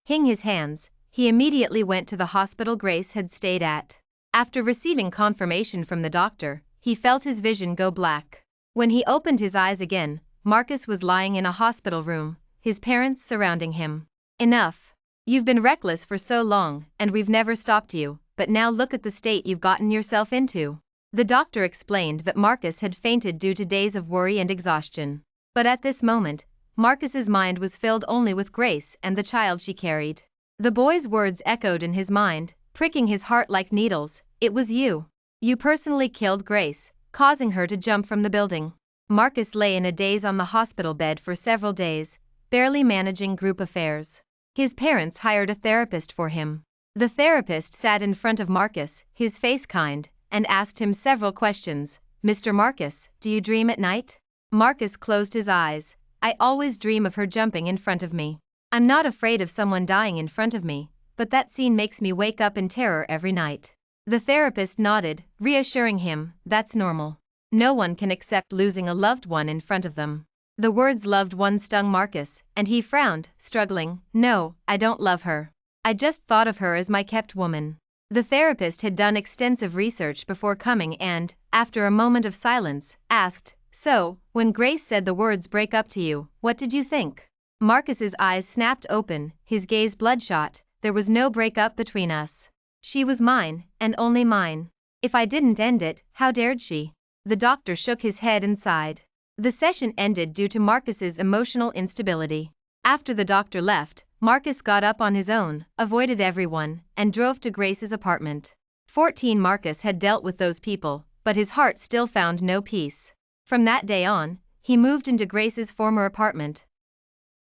Hing his hands, he immediately went to the hospital Grace had stayed at. After receiving confirmation from the doctor, he felt his vision go black. When he opened his eyes again, Marcus was lying in a hospital room, his parents surrounding him. Enough. You've been reckless for so long, and we've never stopped you, but now look at the state you've gotten yourself into. The doctor explained that Marcus had fainted due to days of worry and exhaustion. But at this moment, Marcus's mind was filled only with Grace and the child she carried. The boy's words echoed in his mind, pricking his heart like needles. It was you. You personally killed Grace, causing her to jump from the building. Marcus lay in a daze on the hospital bed for several days, barely managing group affairs. His parents hired a therapist for him. The therapist sat in front of Marcus, his face kind, and asked him several questions. Mr. Marcus, do you dream at night? Marcus closed his eyes. I always dream of her jumping in front of me. I'm not afraid of someone dying in front of me, but that scene makes me wake up in terror every night. The therapist nodded, reassuring him, that's normal. No one can accept losing a loved one in front of them. The words loved one stung Marcus, and he frowned, struggling. No, I don't love her. I just thought of her as my kept woman. The therapist had done extensive research before coming and, after a moment of silence, asked, so, when Grace said the words break up to you, what did you think? Marcus's eyes snapped open, his gaze bloodshot. There was no breakup between us. She was mine, and only mine. If I didn't end it, how dared she? The doctor shook his head and sighed. The session ended due to Marcus's emotional instability. After the doctor left, Marcus got up on his own, avoided everyone, and drove to Grace's apartment. 14 Marcus had dealt with those people, but his heart still found no peace. From that day on, he moved into Grace's former apartment.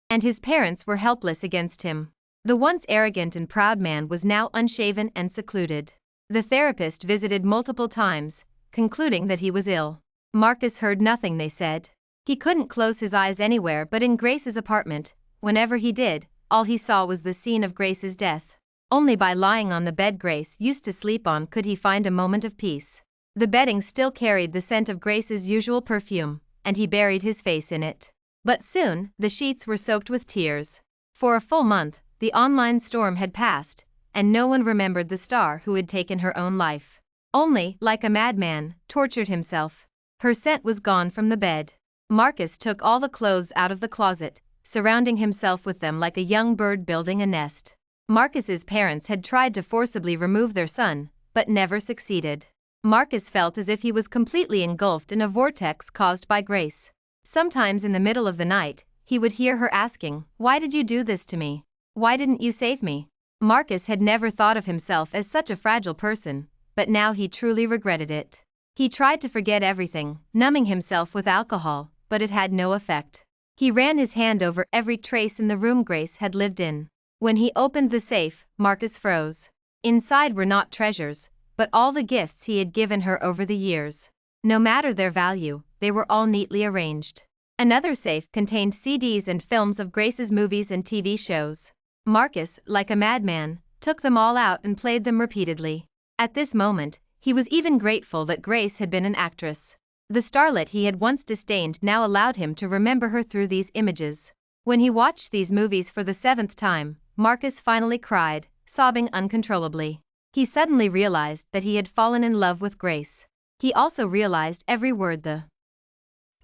And his parents were helpless against him. The once arrogant and proud man was now unshaven and secluded. The therapist visited multiple times, concluding that he was ill. Marcus heard nothing they said. He couldn't close his eyes anywhere but in Grace's apartment. Whenever he did, all he saw was the scene of Grace's death. Only by lying on the bed Grace used to sleep on could he find a moment of peace. The bedding still carried the scent of Grace's usual perfume, and he buried his face in it. But soon, the sheets were soaked with tears. For a full month, the online storm had passed, and no one remembered the star who had taken her own life. Only, like a madman, tortured himself. Her scent was gone from the bed. Marcus took all the clothes out of the closet, surrounding himself with them like a young bird building a nest. Marcus's parents had tried to forcibly remove their son, but never succeeded. Marcus felt as if he was completely engulfed in a vortex caused by Grace. Sometimes in the middle of the night, he would hear her asking, "Why did you do this to me? Why didn't you save me?" Marcus had never thought of himself as such a fragile person, but now he truly regretted it. He tried to forget everything, numbing himself with alcohol, but it had no effect. He ran his hand over every trace in the room Grace had lived in. When he opened the safe, Marcus froze. Inside were not treasures, but all the gifts he had given her over the years. No matter their value, they were all neatly arranged. Another safe contained CDs and films of Grace's movies and TV shows. Marcus, like a madman, took them all out and played them repeatedly. At this moment, he was even grateful that Grace had been an actress. The starlet he had once disdained now allowed him to remember her through these images. When he watched these movies for the 7th time, Marcus finally cried, sobbing uncontrollably. He suddenly realized that he had fallen in love with Grace. He also realized every word the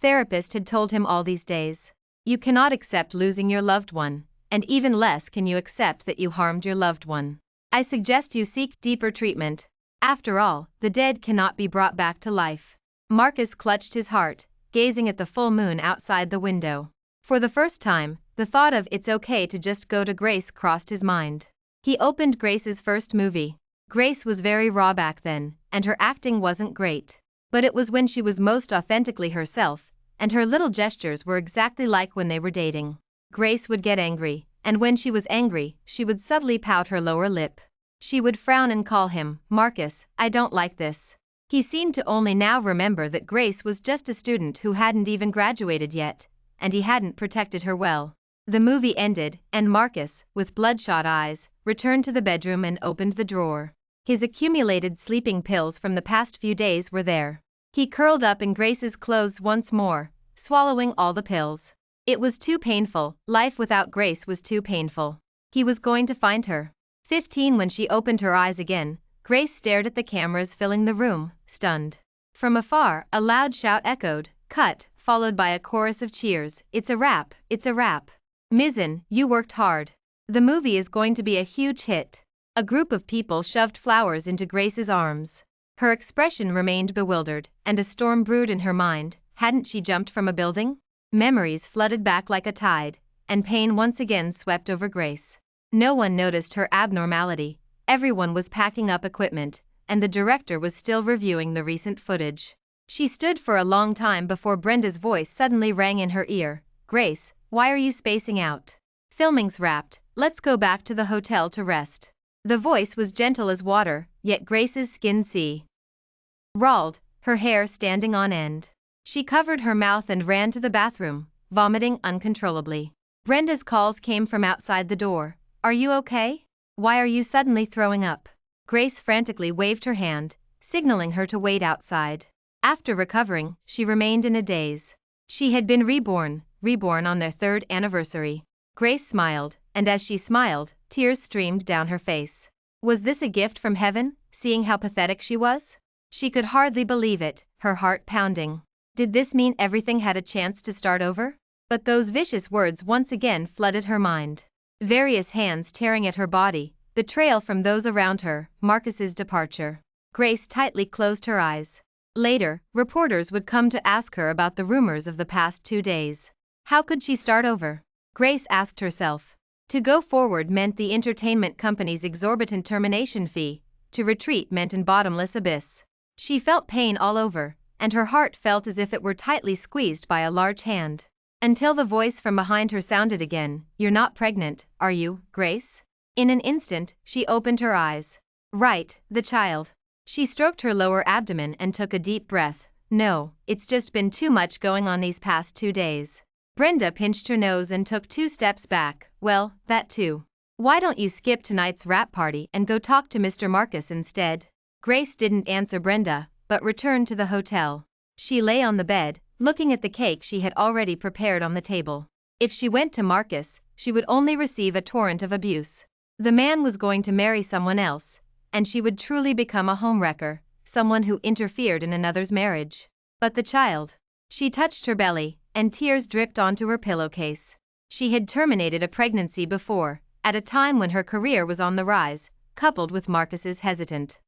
therapist had told him all these days. You cannot accept losing your loved one, and even less can you accept that you harmed your loved one. I suggest you seek deeper treatment. After all, the dead cannot be brought back to life. Marcus clutched his heart, gazing at the full moon outside the window. For the first time, the thought of "it's okay to just go to Grace" crossed his mind. He opened Grace's first movie. Grace was very raw back then, and her acting wasn't great. But it was when she was most authentically herself, and her little gestures were exactly like when they were dating. Grace would get angry, and when she was angry, she would subtly pout her lower lip. She would frown and call him, "Marcus, I don't like this." He seemed to only now remember that Grace was just a student who hadn't even graduated yet, and he hadn't protected her well. The movie ended, and Marcus, with bloodshot eyes, returned to the bedroom and opened the drawer. His accumulated sleeping pills from the past few days were there. He curled up in Grace's clothes once more, swallowing all the pills. It was too painful, life without Grace was too painful. He was going to find her. 15 When she opened her eyes again, Grace stared at the cameras filling the room, stunned. From afar, a loud shout echoed, cut, followed by a chorus of cheers. It's a wrap, it's a wrap. Mizzen, you worked hard. The movie is going to be a huge hit. A group of people shoved flowers into Grace's arms. Her expression remained bewildered, and a storm brewed in her mind. Hadn't she jumped from a building? Memories flooded back like a tide, and pain once again swept over Grace. No one noticed her abnormality. Everyone was packing up equipment, and the director was still reviewing the recent footage. She stood for a long time before Brenda's voice suddenly rang in her ear. Grace, why are you spacing out? Filming's wrapped, let's go back to the hotel to rest. The voice was gentle as water, yet Grace's skin crawled, her hair standing on end. She covered her mouth and ran to the bathroom, vomiting uncontrollably. Brenda's calls came from outside the door. Are you okay? Why are you suddenly throwing up? Grace frantically waved her hand, signaling her to wait outside. After recovering, she remained in a daze. She had been reborn on their 3rd anniversary. Grace smiled, and as she smiled, tears streamed down her face. Was this a gift from heaven, seeing how pathetic she was? She could hardly believe it, her heart pounding. Did this mean everything had a chance to start over? But those vicious words once again flooded her mind. Various hands tearing at her body, betrayal from those around her, Marcus's departure. Grace tightly closed her eyes. Later, reporters would come to ask her about the rumors of the past 2 days. How could she start over? Grace asked herself. To go forward meant the entertainment company's exorbitant termination fee, to retreat meant an bottomless abyss. She felt pain all over, and her heart felt as if it were tightly squeezed by a large hand. Until the voice from behind her sounded again. You're not pregnant, are you, Grace? In an instant, she opened her eyes. Right, the child. She stroked her lower abdomen and took a deep breath. No, it's just been too much going on these past 2 days. Brenda pinched her nose and took 2 steps back. Well, that too. Why don't you skip tonight's wrap party and go talk to Mr. Marcus instead? Grace didn't answer Brenda, but returned to the hotel. She lay on the bed, looking at the cake she had already prepared on the table. If she went to Marcus, she would only receive a torrent of abuse. The man was going to marry someone else, and she would truly become a homewrecker, someone who interfered in another's marriage. But the child. She touched her belly, and tears dripped onto her pillowcase. She had terminated a pregnancy before, at a time when her career was on the rise, coupled with Marcus's hesitant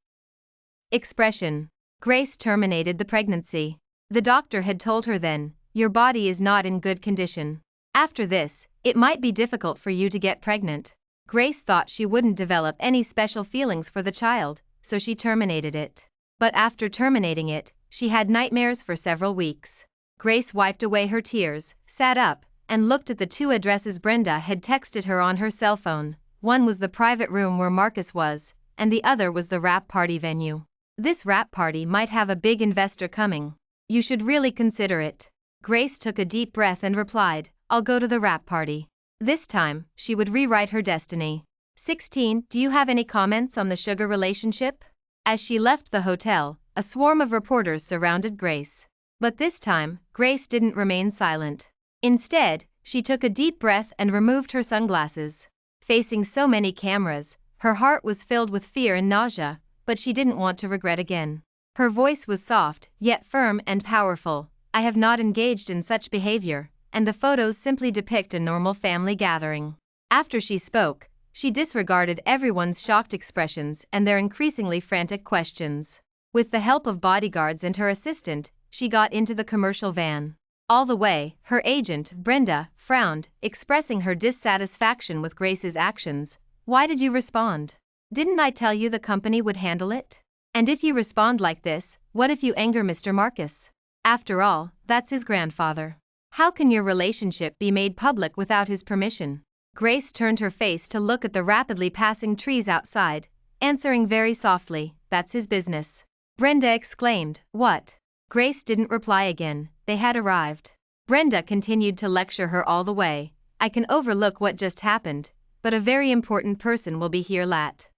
expression. Grace terminated the pregnancy. The doctor had told her then, your body is not in good condition. After this, it might be difficult for you to get pregnant. Grace thought she wouldn't develop any special feelings for the child, so she terminated it. But after terminating it, she had nightmares for several weeks. Grace wiped away her tears, sat up, and looked at the 2 addresses Brenda had texted her on her cell phone. One was the private room where Marcus was, and the other was the wrap party venue. This wrap party might have a big investor coming. You should really consider it. Grace took a deep breath and replied, I'll go to the wrap party. This time, she would rewrite her destiny. 16 Do you have any comments on the sugar relationship? As she left the hotel, a swarm of reporters surrounded Grace. But this time, Grace didn't remain silent. Instead, she took a deep breath and removed her sunglasses. Facing so many cameras, her heart was filled with fear and nausea, but she didn't want to regret again. Her voice was soft, yet firm and powerful. I have not engaged in such behavior, and the photos simply depict a normal family gathering. After she spoke, she disregarded everyone's shocked expressions and their increasingly frantic questions. With the help of bodyguards and her assistant, she got into the commercial van. All the way, her agent, Brenda, frowned, expressing her dissatisfaction with Grace's actions. Why did you respond? Didn't I tell you the company would handle it? And if you respond like this, what if you anger Mr. Marcus? After all, that's his grandfather. How can your relationship be made public without his permission? Grace turned her face to look at the rapidly passing trees outside, answering very softly, that's his business. Brenda exclaimed, what? Grace didn't reply again. They had arrived. Brenda continued to lecture her all the way. I can overlook what just happened, but a very important person will be here lat.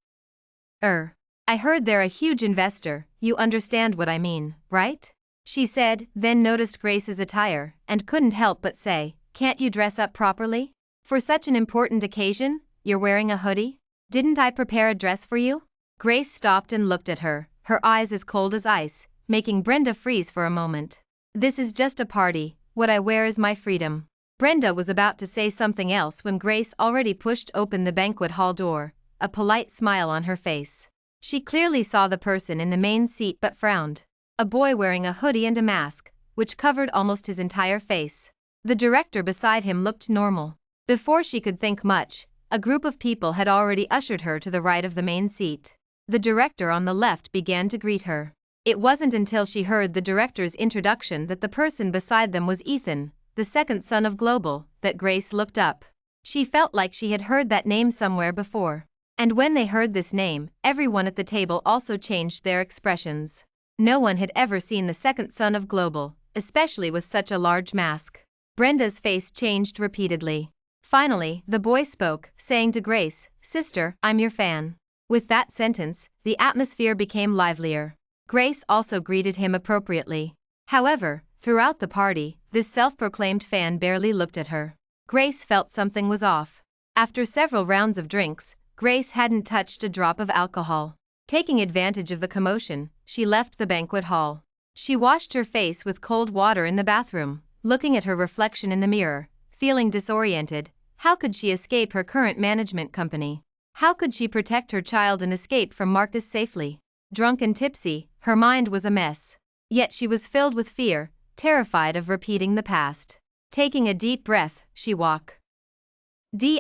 I heard they're a huge investor, you understand what I mean, right? she said, then noticed Grace's attire, and couldn't help but say, "Can't you dress up properly? For such an important occasion, you're wearing a hoodie? Didn't I prepare a dress for you?" Grace stopped and looked at her, her eyes as cold as ice, making Brenda freeze for a moment. "This is just a party, what I wear is my freedom." Brenda was about to say something else when Grace already pushed open the banquet hall door, a polite smile on her face. She clearly saw the person in the main seat but frowned. A boy wearing a hoodie and a mask, which covered almost his entire face. The director beside him looked normal. Before she could think much, a group of people had already ushered her to the right of the main seat. The director on the left began to greet her. It wasn't until she heard the director's introduction that the person beside them was Ethan, the second son of Global, that Grace looked up. She felt like she had heard that name somewhere before. And when they heard this name, everyone at the table also changed their expressions. No one had ever seen the second son of Global, especially with such a large mask. Brenda's face changed repeatedly. Finally, the boy spoke, saying to Grace, "Sister, I'm your fan." With that sentence, the atmosphere became livelier. Grace also greeted him appropriately. However, throughout the party, this self-proclaimed fan barely looked at her. Grace felt something was off. After several rounds of drinks, Grace hadn't touched a drop of alcohol. Taking advantage of the commotion, she left the banquet hall. She washed her face with cold water in the bathroom, looking at her reflection in the mirror, feeling disoriented. How could she escape her current management company? How could she protect her child and escape from Marcus safely? Drunk and tipsy, her mind was a mess. Yet she was filled with fear, terrified of repeating the past. Taking a deep breath, she walked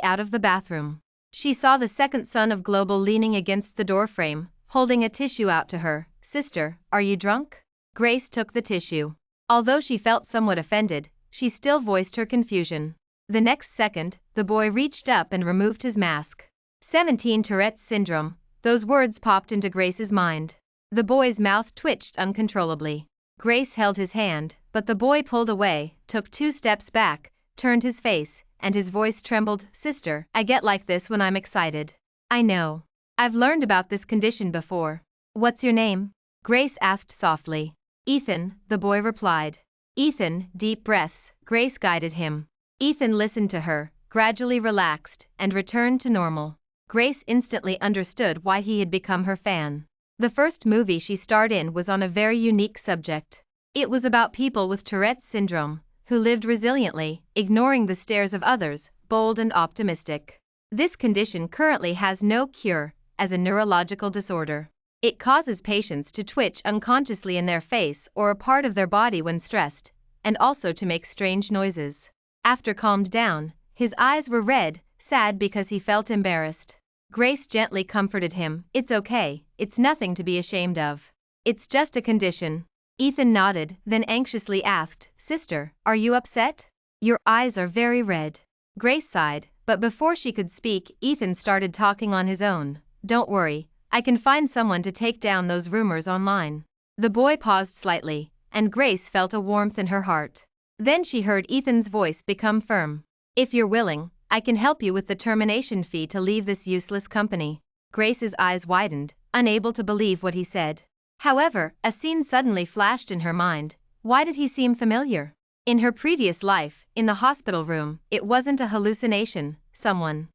out of the bathroom. She saw the second son of Global leaning against the doorframe, holding a tissue out to her. "Sister, are you drunk?" Grace took the tissue. Although she felt somewhat offended, she still voiced her confusion. The next second, the boy reached up and removed his mask. 17 Tourette's syndrome, those words popped into Grace's mind. The boy's mouth twitched uncontrollably. Grace held his hand, but the boy pulled away, took 2 steps back, turned his face, and his voice trembled. "Sister, I get like this when I'm excited. I know. I've learned about this condition before." "What's your name?" Grace asked softly. "Ethan," the boy replied. "Ethan," deep breaths, Grace guided him. Ethan listened to her, gradually relaxed, and returned to normal. Grace instantly understood why he had become her fan. The first movie she starred in was on a very unique subject. It was about people with Tourette's syndrome, who lived resiliently, ignoring the stares of others, bold and optimistic. This condition currently has no cure, as a neurological disorder. It causes patients to twitch unconsciously in their face or a part of their body when stressed, and also to make strange noises. After calmed down, his eyes were red, sad because he felt embarrassed. Grace gently comforted him. "It's okay, it's nothing to be ashamed of. It's just a condition." Ethan nodded, then anxiously asked, "Sister, are you upset? Your eyes are very red." Grace sighed, but before she could speak, Ethan started talking on his own. "Don't worry, I can find someone to take down those rumors online." The boy paused slightly, and Grace felt a warmth in her heart. Then she heard Ethan's voice become firm. "If you're willing, I can help you with the termination fee to leave this useless company." Grace's eyes widened, unable to believe what he said. However, a scene suddenly flashed in her mind. Why did he seem familiar? In her previous life, in the hospital room, it wasn't a hallucination. Someone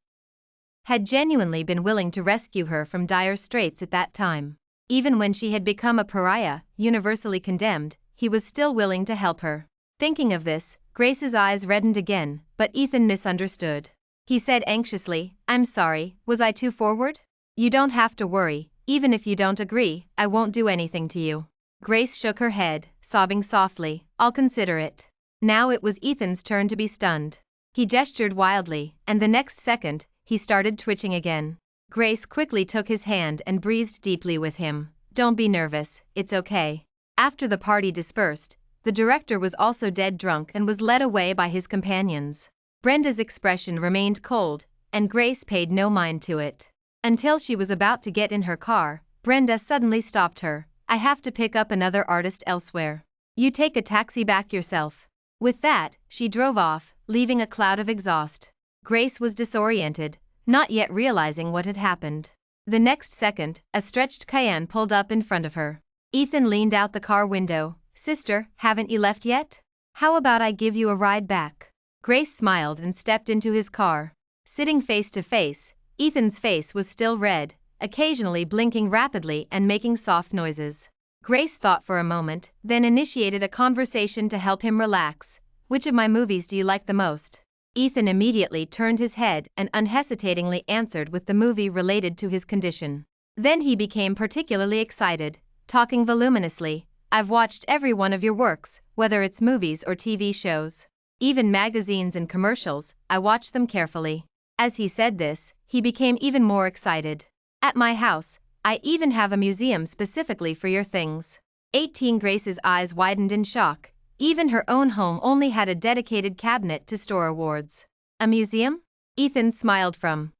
had genuinely been willing to rescue her from dire straits at that time. Even when she had become a pariah, universally condemned, he was still willing to help her. Thinking of this, Grace's eyes reddened again, but Ethan misunderstood. He said anxiously, "I'm sorry, was I too forward? You don't have to worry, even if you don't agree, I won't do anything to you." Grace shook her head, sobbing softly, "I'll consider it." Now it was Ethan's turn to be stunned. He gestured wildly, and the next second, he started twitching again. Grace quickly took his hand and breathed deeply with him. "Don't be nervous, it's okay." After the party dispersed, the director was also dead drunk and was led away by his companions. Brenda's expression remained cold, and Grace paid no mind to it. Until she was about to get in her car, Brenda suddenly stopped her. "I have to pick up another artist elsewhere. You take a taxi back yourself." With that, she drove off, leaving a cloud of exhaust. Grace was disoriented, not yet realizing what had happened. The next second, a stretched Cayenne pulled up in front of her. Ethan leaned out the car window, Sister, haven't you left yet? How about I give you a ride back? Grace smiled and stepped into his car. Sitting face to face, Ethan's face was still red, occasionally blinking rapidly and making soft noises. Grace thought for a moment, then initiated a conversation to help him relax. Which of my movies do you like the most? Ethan immediately turned his head and unhesitatingly answered with the movie related to his condition. Then he became particularly excited, talking voluminously. I've watched every one of your works, whether it's movies or TV shows. Even magazines and commercials, I watch them carefully. As he said this, he became even more excited. At my house, I even have a museum specifically for your things. 18 Grace's eyes widened in shock. Even her own home only had a dedicated cabinet to store awards. A museum? Ethan smiled from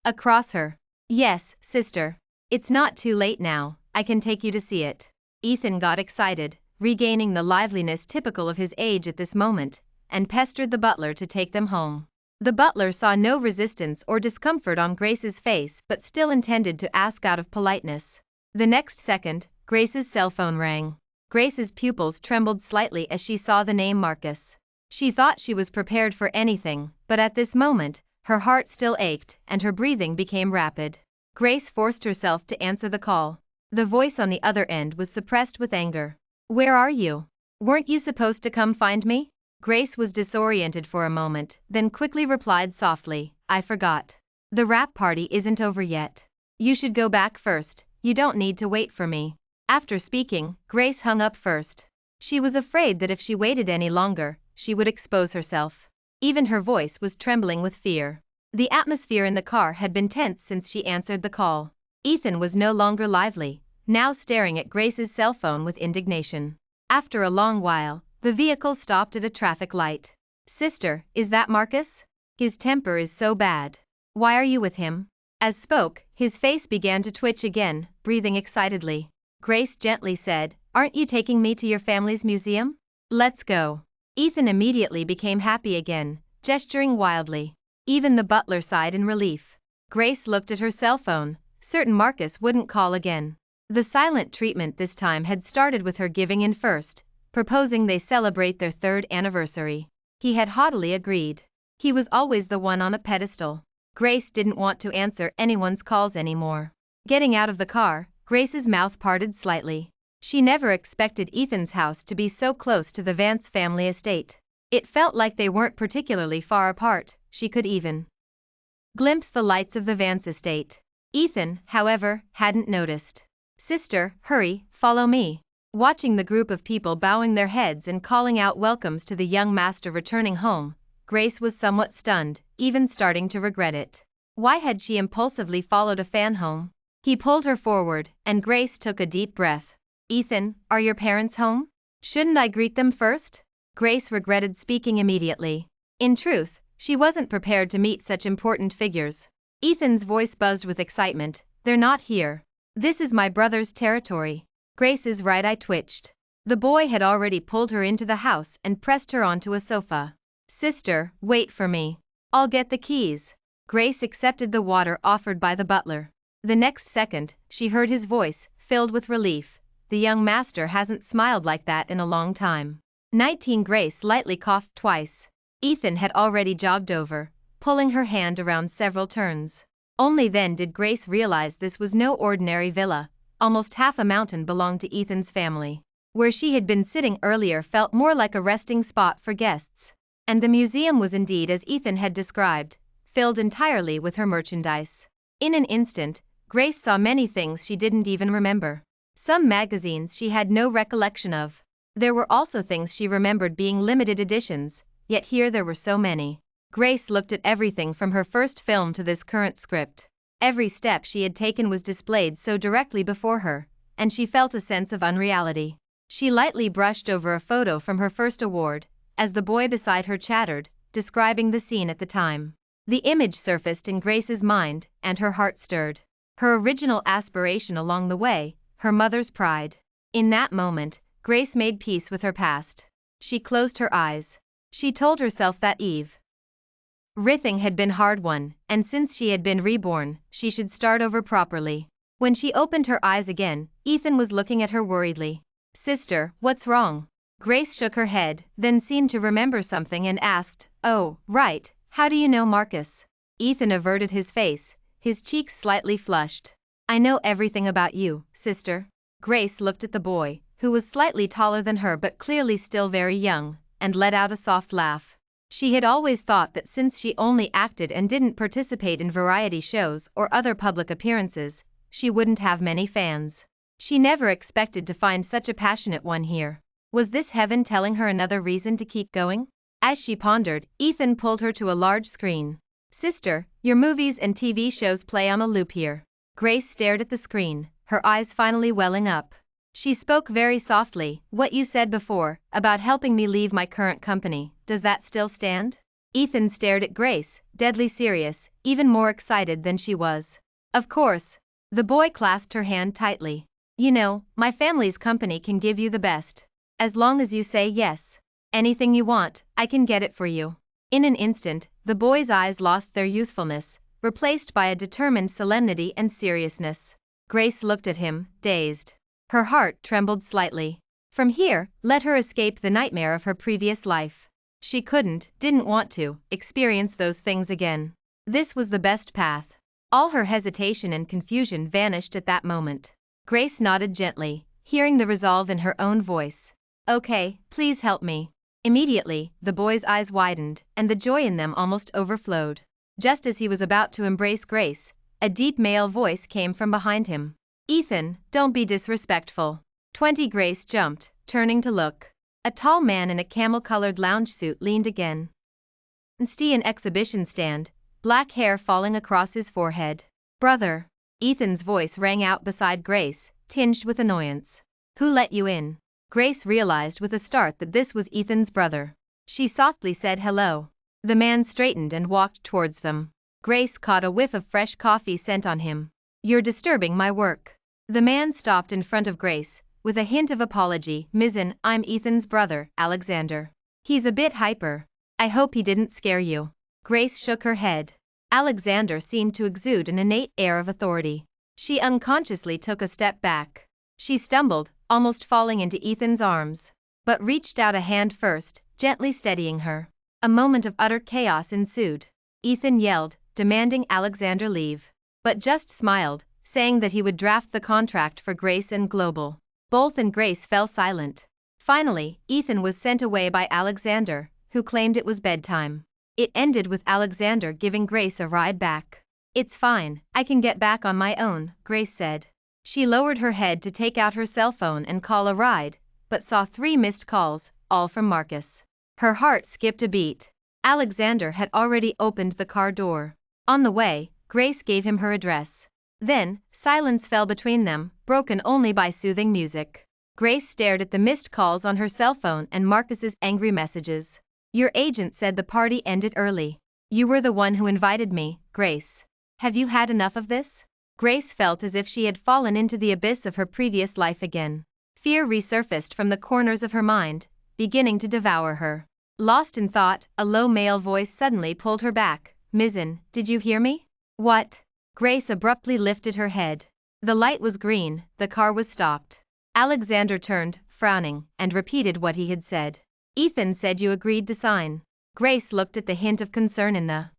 across her. Yes, sister. It's not too late now, I can take you to see it. Ethan got excited, regaining the liveliness typical of his age at this moment, and pestered the butler to take them home. The butler saw no resistance or discomfort on Grace's face but still intended to ask out of politeness. The next second, Grace's cell phone rang. Grace's pupils trembled slightly as she saw the name Marcus. She thought she was prepared for anything, but at this moment, her heart still ached and her breathing became rapid. Grace forced herself to answer the call. The voice on the other end was suppressed with anger. Where are you? Weren't you supposed to come find me? Grace was disoriented for a moment, then quickly replied softly, I forgot. The rap party isn't over yet. You should go back first, you don't need to wait for me. After speaking, Grace hung up first. She was afraid that if she waited any longer, she would expose herself. Even her voice was trembling with fear. The atmosphere in the car had been tense since she answered the call. Ethan was no longer lively, now staring at Grace's cell phone with indignation. After a long while, the vehicle stopped at a traffic light. Sister, is that Marcus? His temper is so bad. Why are you with him? As spoke, his face began to twitch again, breathing excitedly. Grace gently said, aren't you taking me to your family's museum? Let's go. Ethan immediately became happy again, gesturing wildly. Even the butler sighed in relief. Grace looked at her cell phone, certain Marcus wouldn't call again. The silent treatment this time had started with her giving in first, proposing they celebrate their 3rd anniversary. He had haughtily agreed. He was always the one on a pedestal. Grace didn't want to answer anyone's calls anymore. Getting out of the car, Grace's mouth parted slightly. She never expected Ethan's house to be so close to the Vance family estate. It felt like they weren't particularly far apart. She could even glimpse the lights of the Vance estate. Ethan, however, hadn't noticed. Sister, hurry, follow me. Watching the group of people bowing their heads and calling out welcomes to the young master returning home, Grace was somewhat stunned, even starting to regret it. Why had she impulsively followed a fan home? He pulled her forward, and Grace took a deep breath. Ethan, are your parents home? Shouldn't I greet them first? Grace regretted speaking immediately. In truth, she wasn't prepared to meet such important figures. Ethan's voice buzzed with excitement. They're not here. This is my brother's territory. Grace's right eye twitched. The boy had already pulled her into the house and pressed her onto a sofa. Sister, wait for me. I'll get the keys. Grace accepted the water offered by the butler. The next second, she heard his voice, filled with relief. The young master hasn't smiled like that in a long time. 19 Grace lightly coughed twice. Ethan had already jogged over, pulling her hand around several turns. Only then did Grace realize this was no ordinary villa. Almost half a mountain belonged to Ethan's family. Where she had been sitting earlier felt more like a resting spot for guests. And the museum was indeed as Ethan had described, filled entirely with her merchandise. In an instant, Grace saw many things she didn't even remember. Some magazines she had no recollection of. There were also things she remembered being limited editions, yet here there were so many. Grace looked at everything from her first film to this current script. Every step she had taken was displayed so directly before her, and she felt a sense of unreality. She lightly brushed over a photo from her first award, as the boy beside her chattered, describing the scene at the time. The image surfaced in Grace's mind, and her heart stirred. Her original aspiration along the way, her mother's pride. In that moment, Grace made peace with her past. She closed her eyes. She told herself that everything had been hard won, and since she had been reborn, she should start over properly. When she opened her eyes again, Ethan was looking at her worriedly. Sister, what's wrong? Grace shook her head, then seemed to remember something and asked, oh, right, how do you know Marcus? Ethan averted his face, his cheeks slightly flushed. I know everything about you, sister. Grace looked at the boy, who was slightly taller than her but clearly still very young, and let out a soft laugh. She had always thought that since she only acted and didn't participate in variety shows or other public appearances, she wouldn't have many fans. She never expected to find such a passionate one here. Was this heaven telling her another reason to keep going? As she pondered, Ethan pulled her to a large screen. Sister, your movies and TV shows play on a loop here. Grace stared at the screen, her eyes finally welling up. She spoke very softly, what you said before, about helping me leave my current company, does that still stand? Ethan stared at Grace, deadly serious, even more excited than she was. Of course. The boy clasped her hand tightly. You know, my family's company can give you the best. As long as you say yes. Anything you want, I can get it for you. In an instant, the boy's eyes lost their youthfulness, replaced by a determined solemnity and seriousness. Grace looked at him, dazed. Her heart trembled slightly. From here, let her escape the nightmare of her previous life. She didn't want to, experience those things again. This was the best path. All her hesitation and confusion vanished at that moment. Grace nodded gently, hearing the resolve in her own voice. Okay, please help me. Immediately, the boy's eyes widened, and the joy in them almost overflowed. Just as he was about to embrace Grace, a deep male voice came from behind him. Ethan, don't be disrespectful. 20 Grace jumped, turning to look. A tall man in a camel-colored lounge suit leaned against an exhibition stand, black hair falling across his forehead. Brother. Ethan's voice rang out beside Grace, tinged with annoyance. Who let you in? Grace realized with a start that this was Ethan's brother. She softly said hello. The man straightened and walked towards them. Grace caught a whiff of fresh coffee scent on him. You're disturbing my work. The man stopped in front of Grace, with a hint of apology. Mizzen, I'm Ethan's brother, Alexander. He's a bit hyper. I hope he didn't scare you. Grace shook her head. Alexander seemed to exude an innate air of authority. She unconsciously took a step back. She stumbled, almost falling into Ethan's arms, but reached out a hand first, gently steadying her. A moment of utter chaos ensued. Ethan yelled, demanding Alexander leave, but just smiled, saying that he would draft the contract for Grace and Global. Both and Grace fell silent. Finally, Ethan was sent away by Alexander, who claimed it was bedtime. It ended with Alexander giving Grace a ride back. It's fine, I can get back on my own, Grace said. She lowered her head to take out her cell phone and call a ride, but saw 3 missed calls, all from Marcus. Her heart skipped a beat. Alexander had already opened the car door. On the way, Grace gave him her address. Then, silence fell between them, broken only by soothing music. Grace stared at the missed calls on her cell phone and Marcus's angry messages. Your agent said the party ended early. You were the one who invited me, Grace. Have you had enough of this? Grace felt as if she had fallen into the abyss of her previous life again. Fear resurfaced from the corners of her mind, beginning to devour her. Lost in thought, a low male voice suddenly pulled her back. Mizzen, did you hear me? What? Grace abruptly lifted her head. The light was green, the car was stopped. Alexander turned, frowning, and repeated what he had said. Ethan said you agreed to sign. Grace looked at the hint of concern in the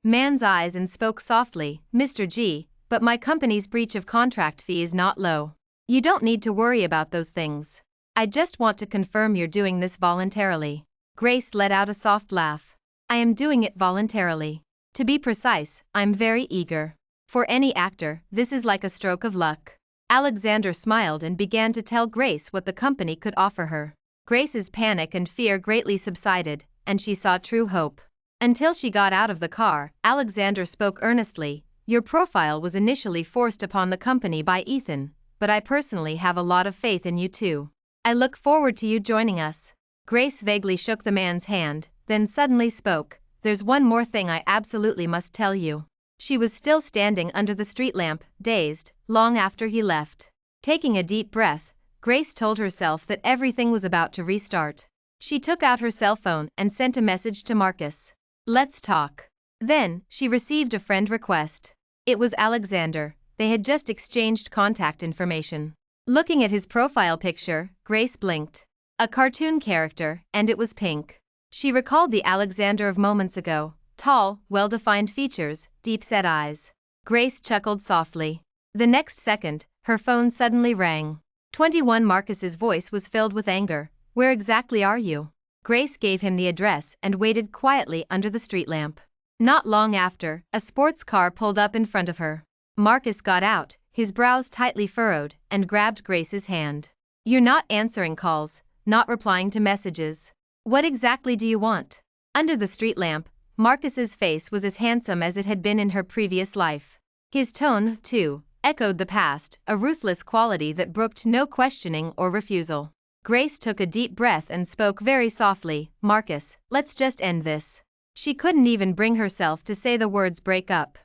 man's eyes and spoke softly, Mr. G, but my company's breach of contract fee is not low. You don't need to worry about those things. I just want to confirm you're doing this voluntarily. Grace let out a soft laugh. I am doing it voluntarily. To be precise, I'm very eager. For any actor, this is like a stroke of luck. Alexander smiled and began to tell Grace what the company could offer her. Grace's panic and fear greatly subsided, and she saw true hope. Until she got out of the car, Alexander spoke earnestly. Your profile was initially forced upon the company by Ethan, but I personally have a lot of faith in you too. I look forward to you joining us. Grace vaguely shook the man's hand, then suddenly spoke. There's one more thing I absolutely must tell you. She was still standing under the street lamp, dazed, long after he left. Taking a deep breath, Grace told herself that everything was about to restart. She took out her cell phone and sent a message to Marcus. Let's talk. Then, she received a friend request. It was Alexander. They had just exchanged contact information. Looking at his profile picture, Grace blinked. A cartoon character, and it was pink. She recalled the Alexander of moments ago, tall, well-defined features, deep-set eyes. Grace chuckled softly. The next second, her phone suddenly rang. 21 Marcus's voice was filled with anger. Where exactly are you? Grace gave him the address and waited quietly under the street lamp. Not long after, a sports car pulled up in front of her. Marcus got out, his brows tightly furrowed, and grabbed Grace's hand. You're not answering calls, not replying to messages. What exactly do you want? Under the street lamp, Marcus's face was as handsome as it had been in her previous life. His tone, too, echoed the past, a ruthless quality that brooked no questioning or refusal. Grace took a deep breath and spoke very softly, Marcus, let's just end this. She couldn't even bring herself to say the words break up.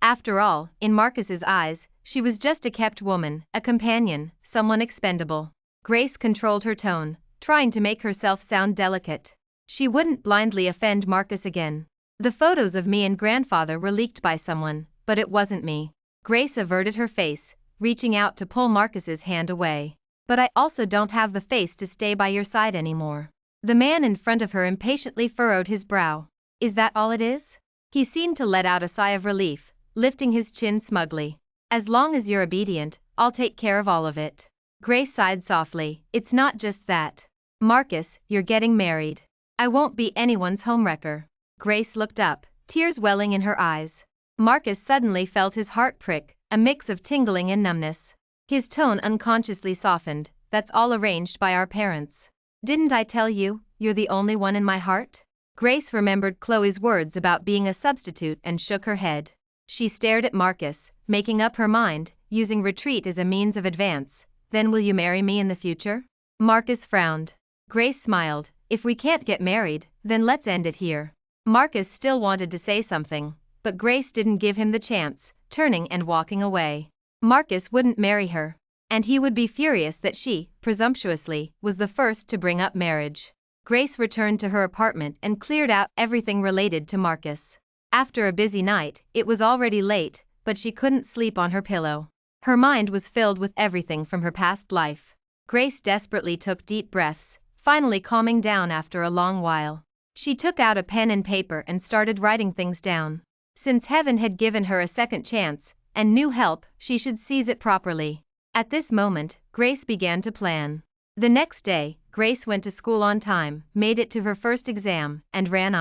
After all, in Marcus's eyes, she was just a kept woman, a companion, someone expendable. Grace controlled her tone, trying to make herself sound delicate. She wouldn't blindly offend Marcus again. The photos of me and grandfather were leaked by someone, but it wasn't me. Grace averted her face, reaching out to pull Marcus's hand away. But I also don't have the face to stay by your side anymore. The man in front of her impatiently furrowed his brow. Is that all it is? He seemed to let out a sigh of relief, lifting his chin smugly. As long as you're obedient, I'll take care of all of it. Grace sighed softly. It's not just that. Marcus, you're getting married. I won't be anyone's homewrecker. Grace looked up, tears welling in her eyes. Marcus suddenly felt his heart prick, a mix of tingling and numbness. His tone unconsciously softened. That's all arranged by our parents. Didn't I tell you, you're the only one in my heart? Grace remembered Chloe's words about being a substitute and shook her head. She stared at Marcus, making up her mind, using retreat as a means of advance. Then will you marry me in the future? Marcus frowned. Grace smiled. If we can't get married, then let's end it here. Marcus still wanted to say something, but Grace didn't give him the chance, turning and walking away. Marcus wouldn't marry her, and he would be furious that she, presumptuously, was the first to bring up marriage. Grace returned to her apartment and cleared out everything related to Marcus. After a busy night, it was already late, but she couldn't sleep on her pillow. Her mind was filled with everything from her past life. Grace desperately took deep breaths, finally calming down after a long while. She took out a pen and paper and started writing things down. Since heaven had given her a second chance, and new help, she should seize it properly. At this moment, Grace began to plan. The next day, Grace went to school on time, made it to her first exam, and ran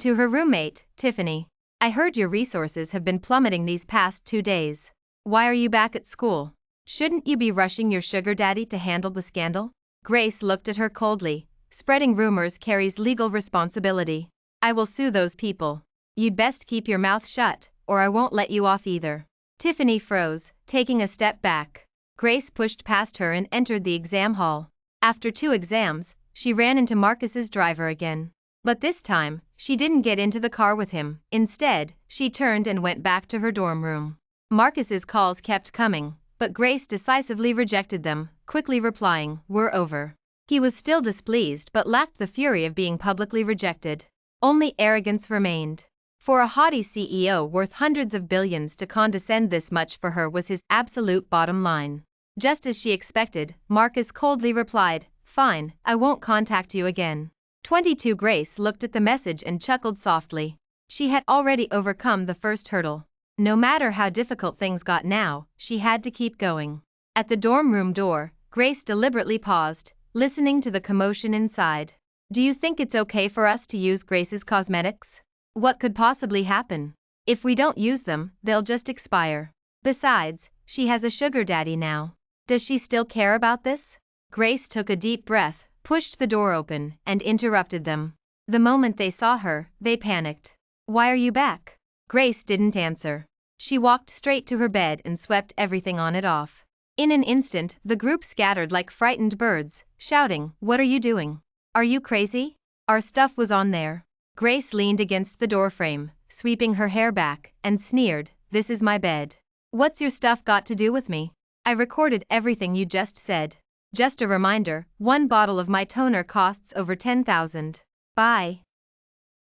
to her roommate, Tiffany. I heard your resources have been plummeting these past 2 days. Why are you back at school? Shouldn't you be rushing your sugar daddy to handle the scandal? Grace looked at her coldly. Spreading rumors carries legal responsibility. I will sue those people. You'd best keep your mouth shut, or I won't let you off either. Tiffany froze, taking a step back. Grace pushed past her and entered the exam hall. After 2 exams, she ran into Marcus's driver again. But this time, she didn't get into the car with him. Instead, she turned and went back to her dorm room. Marcus's calls kept coming, but Grace decisively rejected them, quickly replying, "We're over." He was still displeased but lacked the fury of being publicly rejected. Only arrogance remained. For a haughty CEO worth hundreds of billions to condescend this much for her was his absolute bottom line. Just as she expected, Marcus coldly replied, "Fine, I won't contact you again." 22 Grace looked at the message and chuckled softly. She had already overcome the first hurdle. No matter how difficult things got now, she had to keep going. At the dorm room door, Grace deliberately paused, listening to the commotion inside. Do you think it's okay for us to use Grace's cosmetics? What could possibly happen? If we don't use them, they'll just expire. Besides, she has a sugar daddy now. Does she still care about this? Grace took a deep breath, pushed the door open, and interrupted them. The moment they saw her, they panicked. Why are you back? Grace didn't answer. She walked straight to her bed and swept everything on it off. In an instant, the group scattered like frightened birds, shouting, "What are you doing? Are you crazy? Our stuff was on there." Grace leaned against the doorframe, sweeping her hair back, and sneered, "This is my bed. What's your stuff got to do with me? I recorded everything you just said. Just a reminder, 1 bottle of my toner costs over 10,000. Bye.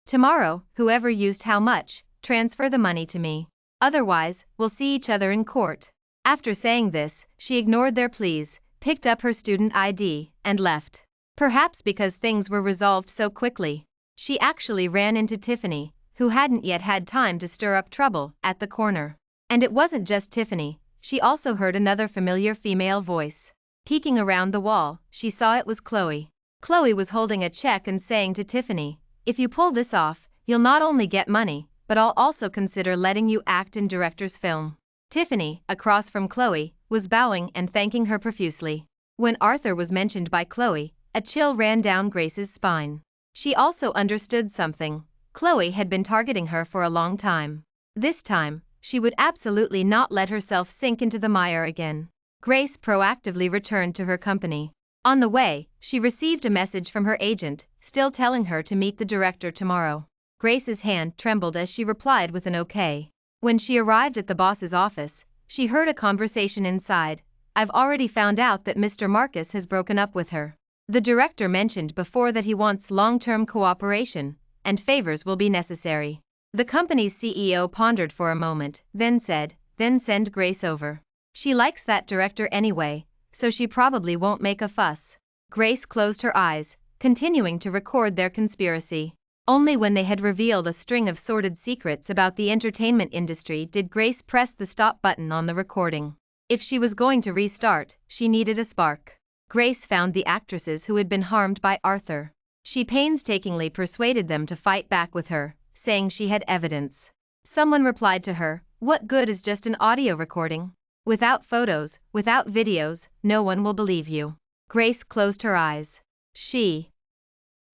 Tomorrow, whoever used how much, transfer the money to me. Otherwise, we'll see each other in court." After saying this, she ignored their pleas, picked up her student ID, and left. Perhaps because things were resolved so quickly, she actually ran into Tiffany, who hadn't yet had time to stir up trouble, at the corner. And it wasn't just Tiffany, she also heard another familiar female voice. Peeking around the wall, she saw it was Chloe. Chloe was holding a check and saying to Tiffany, "If you pull this off, you'll not only get money, but I'll also consider letting you act in director's film." Tiffany, across from Chloe, was bowing and thanking her profusely. When Arthur was mentioned by Chloe, a chill ran down Grace's spine. She also understood something. Chloe had been targeting her for a long time. This time, she would absolutely not let herself sink into the mire again. Grace proactively returned to her company. On the way, she received a message from her agent, still telling her to meet the director tomorrow. Grace's hand trembled as she replied with an okay. When she arrived at the boss's office, she heard a conversation inside. "I've already found out that Mr. Marcus has broken up with her. The director mentioned before that he wants long-term cooperation, and favors will be necessary." The company's CEO pondered for a moment, then said, "Then send Grace over. She likes that director anyway, so she probably won't make a fuss." Grace closed her eyes, continuing to record their conspiracy. Only when they had revealed a string of sordid secrets about the entertainment industry did Grace press the stop button on the recording. If she was going to restart, she needed a spark. Grace found the actresses who had been harmed by Arthur. She painstakingly persuaded them to fight back with her, saying she had evidence. Someone replied to her, "What good is just an audio recording? Without photos, without videos, no one will believe you." Grace closed her eyes. She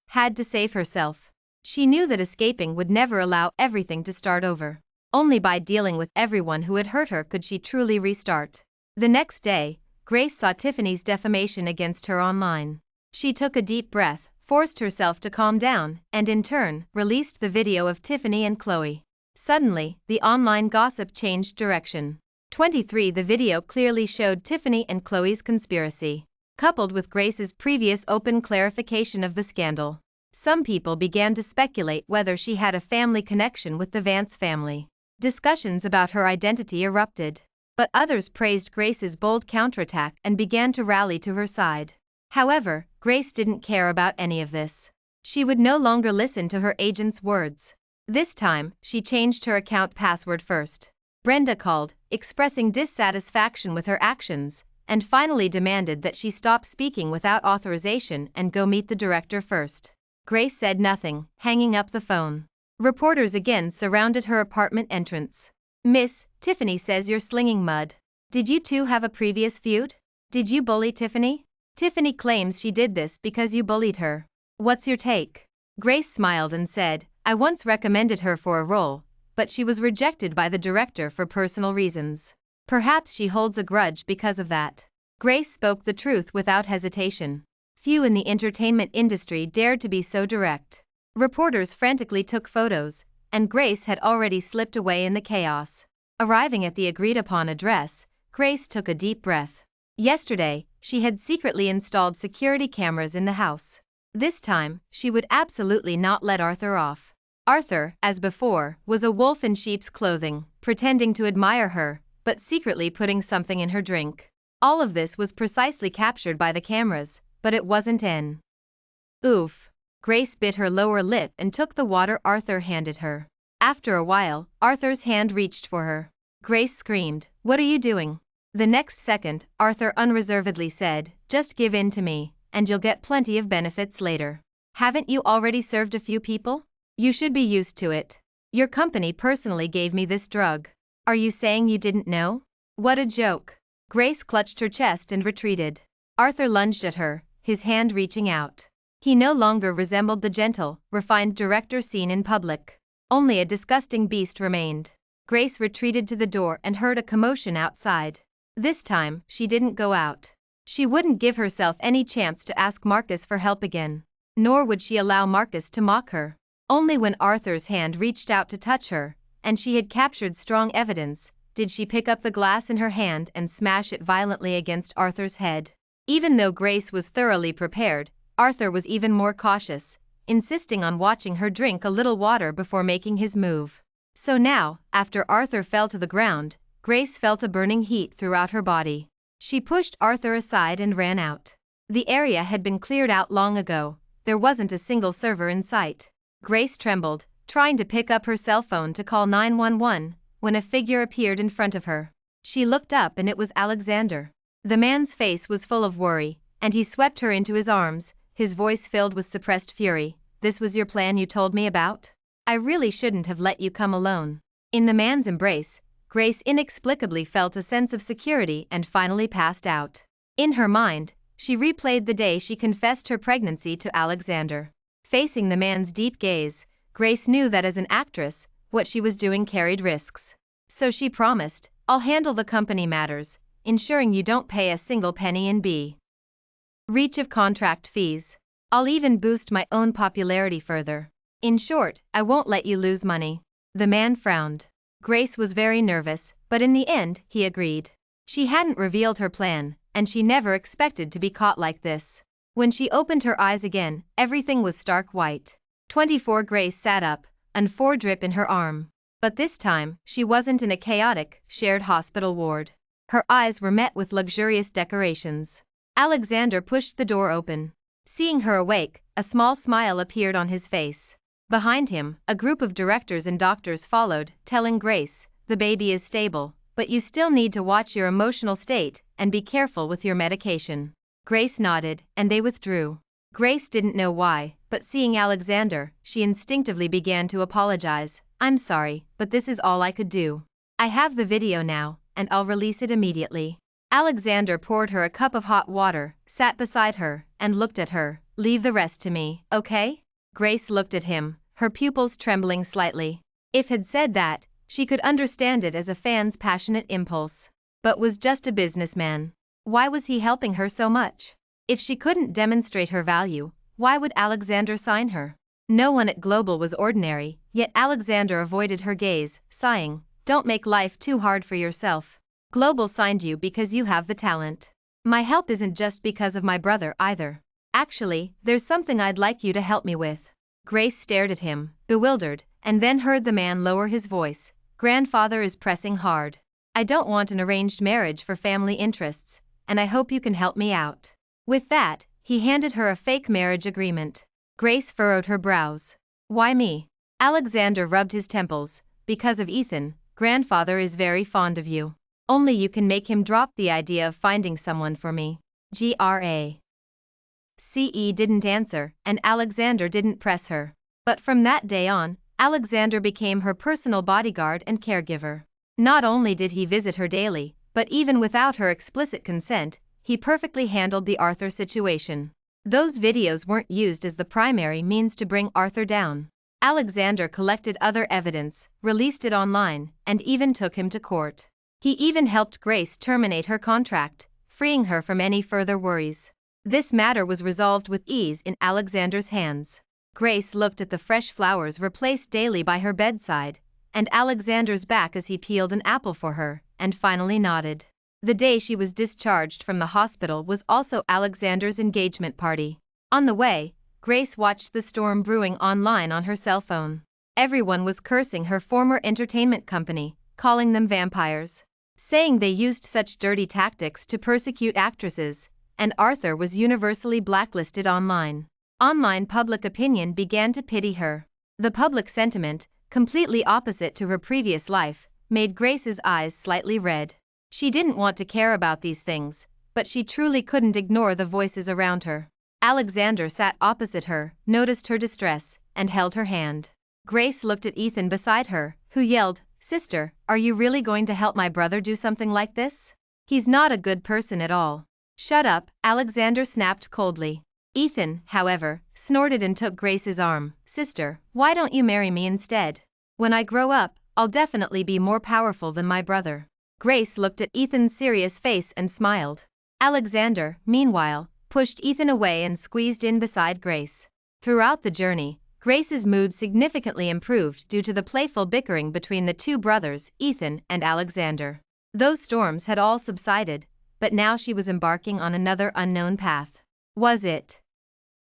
had to save herself. She knew that escaping would never allow everything to start over. Only by dealing with everyone who had hurt her could she truly restart. The next day, Grace saw Tiffany's defamation against her online. She took a deep breath, forced herself to calm down, and in turn, released the video of Tiffany and Chloe. Suddenly, the online gossip changed direction. 23 The video clearly showed Tiffany and Chloe's conspiracy, coupled with Grace's previous open clarification of the scandal. Some people began to speculate whether she had a family connection with the Vance family. Discussions about her identity erupted. But others praised Grace's bold counterattack and began to rally to her side. However, Grace didn't care about any of this. She would no longer listen to her agent's words. This time, she changed her account password first. Brenda called, expressing dissatisfaction with her actions, and finally demanded that she stop speaking without authorization and go meet the director first. Grace said nothing, hanging up the phone. Reporters again surrounded her apartment entrance. "Miss, Tiffany says you're slinging mud. Did you two have a previous feud? Did you bully Tiffany? Tiffany claims she did this because you bullied her. What's your take?" Grace smiled and said, "I once recommended her for a role, but she was rejected by the director for personal reasons. Perhaps she holds a grudge because of that." Grace spoke the truth without hesitation. Few in the entertainment industry dared to be so direct. Reporters frantically took photos, and Grace had already slipped away in the chaos. Arriving at the agreed-upon address, Grace took a deep breath. Yesterday, she had secretly installed security cameras in the house. This time, she would absolutely not let Arthur off. Arthur, as before, was a wolf in sheep's clothing, pretending to admire her, but secretly putting something in her drink. All of this was precisely captured by the cameras, but it wasn't in. Oof. Grace bit her lower lip and took the water Arthur handed her. After a while, Arthur's hand reached for her. Grace screamed, "What are you doing?" The next second, Arthur unreservedly said, "Just give in to me, and you'll get plenty of benefits later. Haven't you already served a few people? You should be used to it. Your company personally gave me this drug. Are you saying you didn't know? What a joke." Grace clutched her chest and retreated. Arthur lunged at her, his hand reaching out. He no longer resembled the gentle, refined director seen in public. Only a disgusting beast remained. Grace retreated to the door and heard a commotion outside. This time, she didn't go out. She wouldn't give herself any chance to ask Marcus for help again. Nor would she allow Marcus to mock her. Only when Arthur's hand reached out to touch her, and she had captured strong evidence, did she pick up the glass in her hand and smash it violently against Arthur's head. Even though Grace was thoroughly prepared, Arthur was even more cautious, insisting on watching her drink a little water before making his move. So now, after Arthur fell to the ground, Grace felt a burning heat throughout her body. She pushed Arthur aside and ran out. The area had been cleared out long ago. There wasn't a single server in sight. Grace trembled, trying to pick up her cell phone to call 911, when a figure appeared in front of her. She looked up and it was Alexander. The man's face was full of worry, and he swept her into his arms, his voice filled with suppressed fury. "This was your plan you told me about? I really shouldn't have let you come alone." In the man's embrace, Grace inexplicably felt a sense of security and finally passed out. In her mind, she replayed the day she confessed her pregnancy to Alexander. Facing the man's deep gaze, Grace knew that as an actress, what she was doing carried risks. So she promised, "I'll handle the company matters, ensuring you don't pay a single penny in breach of contract fees. I'll even boost my own popularity further. In short, I won't let you lose money." The man frowned. Grace was very nervous, but in the end, he agreed. She hadn't revealed her plan, and she never expected to be caught like this. When she opened her eyes again, everything was stark white. 24 Grace sat up, an 4 drip in her arm. But this time, she wasn't in a chaotic, shared hospital ward. Her eyes were met with luxurious decorations. Alexander pushed the door open. Seeing her awake, a small smile appeared on his face. Behind him, a group of directors and doctors followed, telling Grace, "The baby is stable, but you still need to watch your emotional state and be careful with your medication." Grace nodded, and they withdrew. Grace didn't know why, but seeing Alexander, she instinctively began to apologize. "I'm sorry, but this is all I could do. I have the video now, and I'll release it immediately." Alexander poured her a cup of hot water, sat beside her, and looked at her. "Leave the rest to me, okay?" Grace looked at him, her pupils trembling slightly. If he'd said that, she could understand it as a fan's passionate impulse. But was just a businessman. Why was he helping her so much? If she couldn't demonstrate her value, why would Alexander sign her? No one at Global was ordinary, yet Alexander avoided her gaze, sighing, "Don't make life too hard for yourself. Global signed you because you have the talent. My help isn't just because of my brother either. Actually, there's something I'd like you to help me with." Grace stared at him, bewildered, and then heard the man lower his voice. "Grandfather is pressing hard. I don't want an arranged marriage for family interests, and I hope you can help me out." With that, he handed her a fake marriage agreement. Grace furrowed her brows. "Why me?" Alexander rubbed his temples. "Because of Ethan. Grandfather is very fond of you. Only you can make him drop the idea of finding someone for me." Grace didn't answer, and Alexander didn't press her. But from that day on, Alexander became her personal bodyguard and caregiver. Not only did he visit her daily, but even without her explicit consent, he perfectly handled the Arthur situation. Those videos weren't used as the primary means to bring Arthur down. Alexander collected other evidence, released it online, and even took him to court. He even helped Grace terminate her contract, freeing her from any further worries. This matter was resolved with ease in Alexander's hands. Grace looked at the fresh flowers replaced daily by her bedside, and Alexander's back as he peeled an apple for her, and finally nodded. The day she was discharged from the hospital was also Alexander's engagement party. On the way, Grace watched the storm brewing online on her cell phone. Everyone was cursing her former entertainment company, calling them vampires, saying they used such dirty tactics to persecute actresses, and Arthur was universally blacklisted online. Online public opinion began to pity her. The public sentiment, completely opposite to her previous life, made Grace's eyes slightly red. She didn't want to care about these things, but she truly couldn't ignore the voices around her. Alexander sat opposite her, noticed her distress, and held her hand. Grace looked at Ethan beside her, who yelled, "Sister, are you really going to help my brother do something like this? He's not a good person at all." "Shut up," Alexander snapped coldly. Ethan, however, snorted and took Grace's arm. "Sister, why don't you marry me instead? When I grow up, I'll definitely be more powerful than my brother." Grace looked at Ethan's serious face and smiled. Alexander, meanwhile, pushed Ethan away and squeezed in beside Grace. Throughout the journey, Grace's mood significantly improved due to the playful bickering between the two brothers, Ethan and Alexander. Those storms had all subsided, but now she was embarking on another unknown path. Was it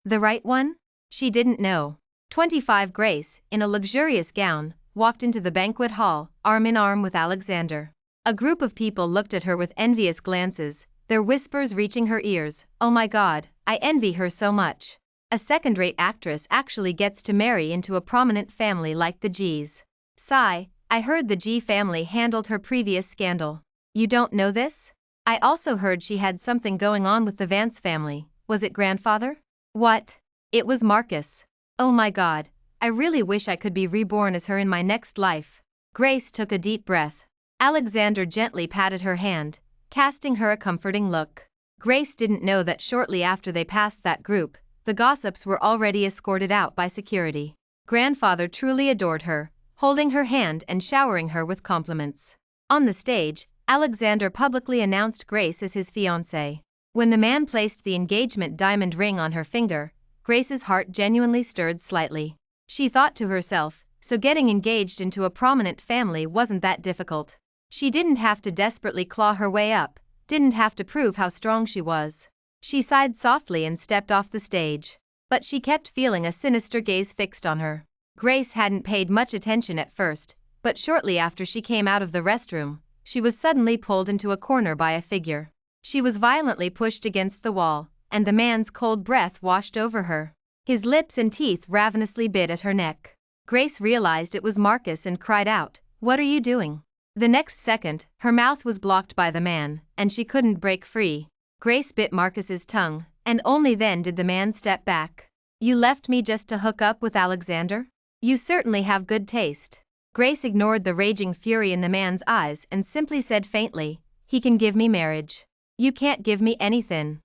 the right one? She didn't know. 25 Grace, in a luxurious gown, walked into the banquet hall, arm in arm with Alexander. A group of people looked at her with envious glances, their whispers reaching her ears. Oh my God, I envy her so much. A second-rate actress actually gets to marry into a prominent family like the G's. Sigh, I heard the G family handled her previous scandal. You don't know this? I also heard she had something going on with the Vance family. Was it grandfather? What? It was Marcus. Oh my God, I really wish I could be reborn as her in my next life. Grace took a deep breath. Alexander gently patted her hand, casting her a comforting look. Grace didn't know that shortly after they passed that group, the gossips were already escorted out by security. Grandfather truly adored her, holding her hand and showering her with compliments. On the stage, Alexander publicly announced Grace as his fiancée. When the man placed the engagement diamond ring on her finger, Grace's heart genuinely stirred slightly. She thought to herself, so getting engaged into a prominent family wasn't that difficult. She didn't have to desperately claw her way up, didn't have to prove how strong she was. She sighed softly and stepped off the stage. But she kept feeling a sinister gaze fixed on her. Grace hadn't paid much attention at first, but shortly after she came out of the restroom, she was suddenly pulled into a corner by a figure. She was violently pushed against the wall, and the man's cold breath washed over her. His lips and teeth ravenously bit at her neck. Grace realized it was Marcus and cried out, "What are you doing?" The next second, her mouth was blocked by the man, and she couldn't break free. Grace bit Marcus's tongue, and only then did the man step back. "You left me just to hook up with Alexander? You certainly have good taste." Grace ignored the raging fury in the man's eyes and simply said faintly, "He can give me marriage. You can't give me anything."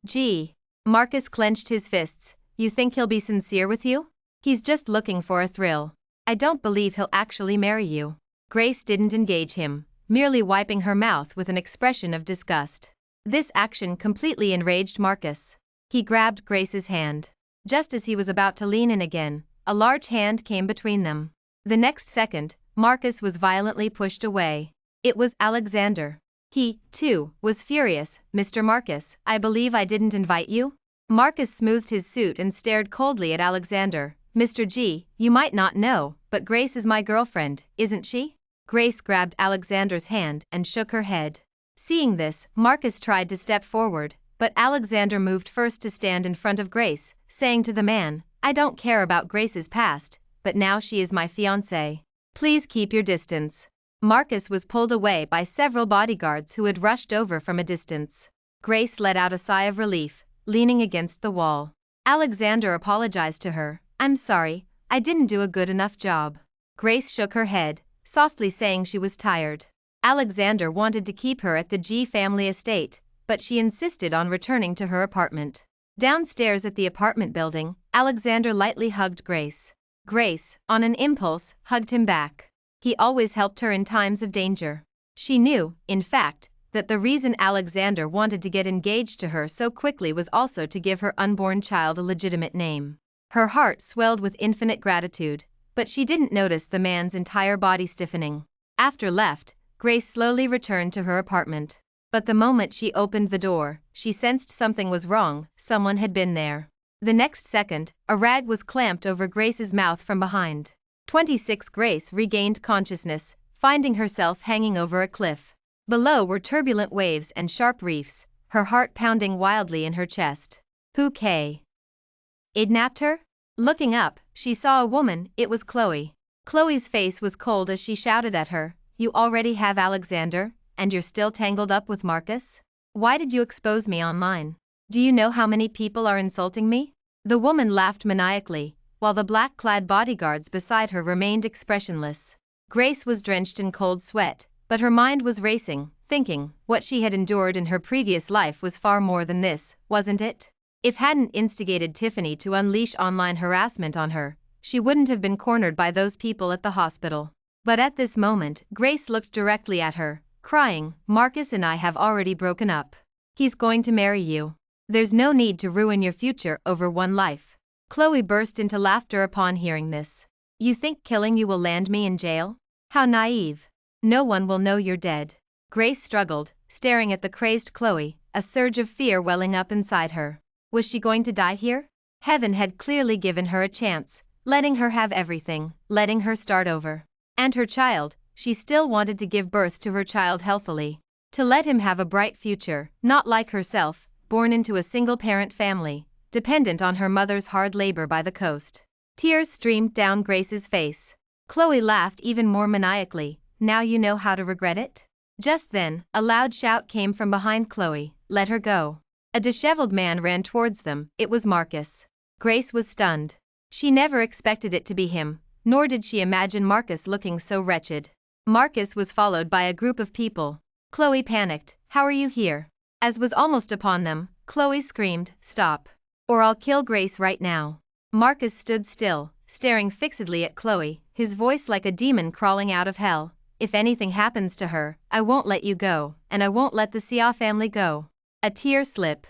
Gee. Marcus clenched his fists. "You think he'll be sincere with you? He's just looking for a thrill. I don't believe he'll actually marry you." Grace didn't engage him, merely wiping her mouth with an expression of disgust. This action completely enraged Marcus. He grabbed Grace's hand. Just as he was about to lean in again, a large hand came between them. The next second, Marcus was violently pushed away. It was Alexander. He, too, was furious. "Mr. Marcus, I believe I didn't invite you?" Marcus smoothed his suit and stared coldly at Alexander. "Mr. G, you might not know, but Grace is my girlfriend, isn't she?" Grace grabbed Alexander's hand and shook her head. Seeing this, Marcus tried to step forward, but Alexander moved first to stand in front of Grace, saying to the man, "I don't care about Grace's past, but now she is my fiancée. Please keep your distance." Marcus was pulled away by several bodyguards who had rushed over from a distance. Grace let out a sigh of relief, leaning against the wall. Alexander apologized to her. "I'm sorry, I didn't do a good enough job." Grace shook her head, softly saying she was tired. Alexander wanted to keep her at the G family estate, but she insisted on returning to her apartment. Downstairs at the apartment building, Alexander lightly hugged Grace. Grace, on an impulse, hugged him back. He always helped her in times of danger. She knew, in fact, that the reason Alexander wanted to get engaged to her so quickly was also to give her unborn child a legitimate name. Her heart swelled with infinite gratitude, but she didn't notice the man's entire body stiffening. After left, Grace slowly returned to her apartment. But the moment she opened the door, she sensed something was wrong. Someone had been there. The next second, a rag was clamped over Grace's mouth from behind. 26 Grace regained consciousness, finding herself hanging over a cliff. Below were turbulent waves and sharp reefs, her heart pounding wildly in her chest. Who kidnapped her? Looking up, she saw a woman. It was Chloe. Chloe's face was cold as she shouted at her, "You already have Alexander, and you're still tangled up with Marcus? Why did you expose me online? Do you know how many people are insulting me?" The woman laughed maniacally, while the black-clad bodyguards beside her remained expressionless. Grace was drenched in cold sweat, but her mind was racing, thinking, what she had endured in her previous life was far more than this, wasn't it? If hadn't instigated Tiffany to unleash online harassment on her, she wouldn't have been cornered by those people at the hospital. But at this moment, Grace looked directly at her, crying, "Marcus and I have already broken up. He's going to marry you. There's no need to ruin your future over one life." Chloe burst into laughter upon hearing this. "You think killing you will land me in jail? How naive. No one will know you're dead." Grace struggled, staring at the crazed Chloe, a surge of fear welling up inside her. Was she going to die here? Heaven had clearly given her a chance, letting her have everything, letting her start over. And her child, she still wanted to give birth to her child healthily. To let him have a bright future, not like herself, born into a single-parent family, dependent on her mother's hard labor by the coast. Tears streamed down Grace's face. Chloe laughed even more maniacally. Now you know how to regret it? Just then, a loud shout came from behind Chloe. Let her go. A disheveled man ran towards them. It was Marcus. Grace was stunned. She never expected it to be him, nor did she imagine Marcus looking so wretched. Marcus was followed by a group of people. Chloe panicked. How are you here? As was almost upon them, Chloe screamed, Stop. Or I'll kill Grace right now. Marcus stood still, staring fixedly at Chloe, his voice like a demon crawling out of hell. If anything happens to her, I won't let you go, and I won't let the Sia family go. A tear slipped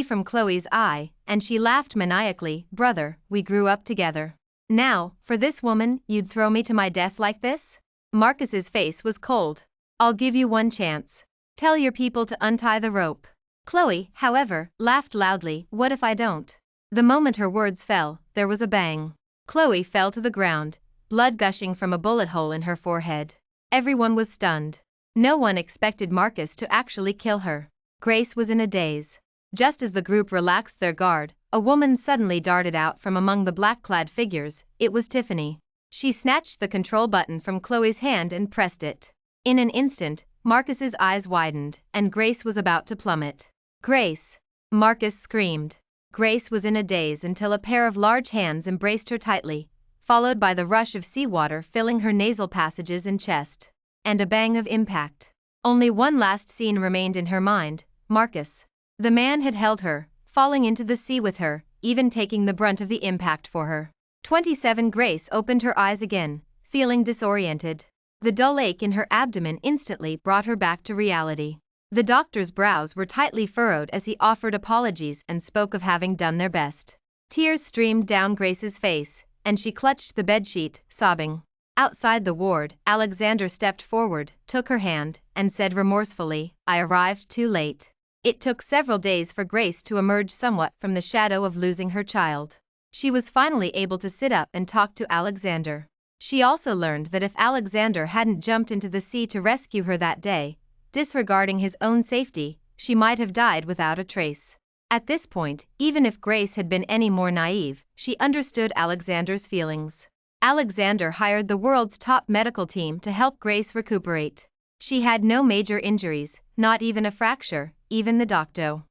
from Chloe's eye, and she laughed maniacally. Brother, we grew up together. Now, for this woman, you'd throw me to my death like this? Marcus's face was cold. I'll give you one chance. Tell your people to untie the rope. Chloe, however, laughed loudly. What if I don't? The moment her words fell, there was a bang. Chloe fell to the ground, blood gushing from a bullet hole in her forehead. Everyone was stunned. No one expected Marcus to actually kill her. Grace was in a daze. Just as the group relaxed their guard, a woman suddenly darted out from among the black-clad figures. It was Tiffany. She snatched the control button from Chloe's hand and pressed it. In an instant, Marcus's eyes widened, and Grace was about to plummet. Grace! Marcus screamed. Grace was in a daze until a pair of large hands embraced her tightly, followed by the rush of seawater filling her nasal passages and chest. And a bang of impact. Only one last scene remained in her mind, Marcus. The man had held her, falling into the sea with her, even taking the brunt of the impact for her. 27 Grace opened her eyes again, feeling disoriented. The dull ache in her abdomen instantly brought her back to reality. The doctor's brows were tightly furrowed as he offered apologies and spoke of having done their best. Tears streamed down Grace's face, and she clutched the bedsheet, sobbing. Outside the ward, Alexander stepped forward, took her hand, and said remorsefully, I arrived too late. It took several days for Grace to emerge somewhat from the shadow of losing her child. She was finally able to sit up and talk to Alexander. She also learned that if Alexander hadn't jumped into the sea to rescue her that day, disregarding his own safety, she might have died without a trace. At this point, even if Grace had been any more naive, she understood Alexander's feelings. Alexander hired the world's top medical team to help Grace recuperate. She had no major injuries, not even a fracture. Even the doctor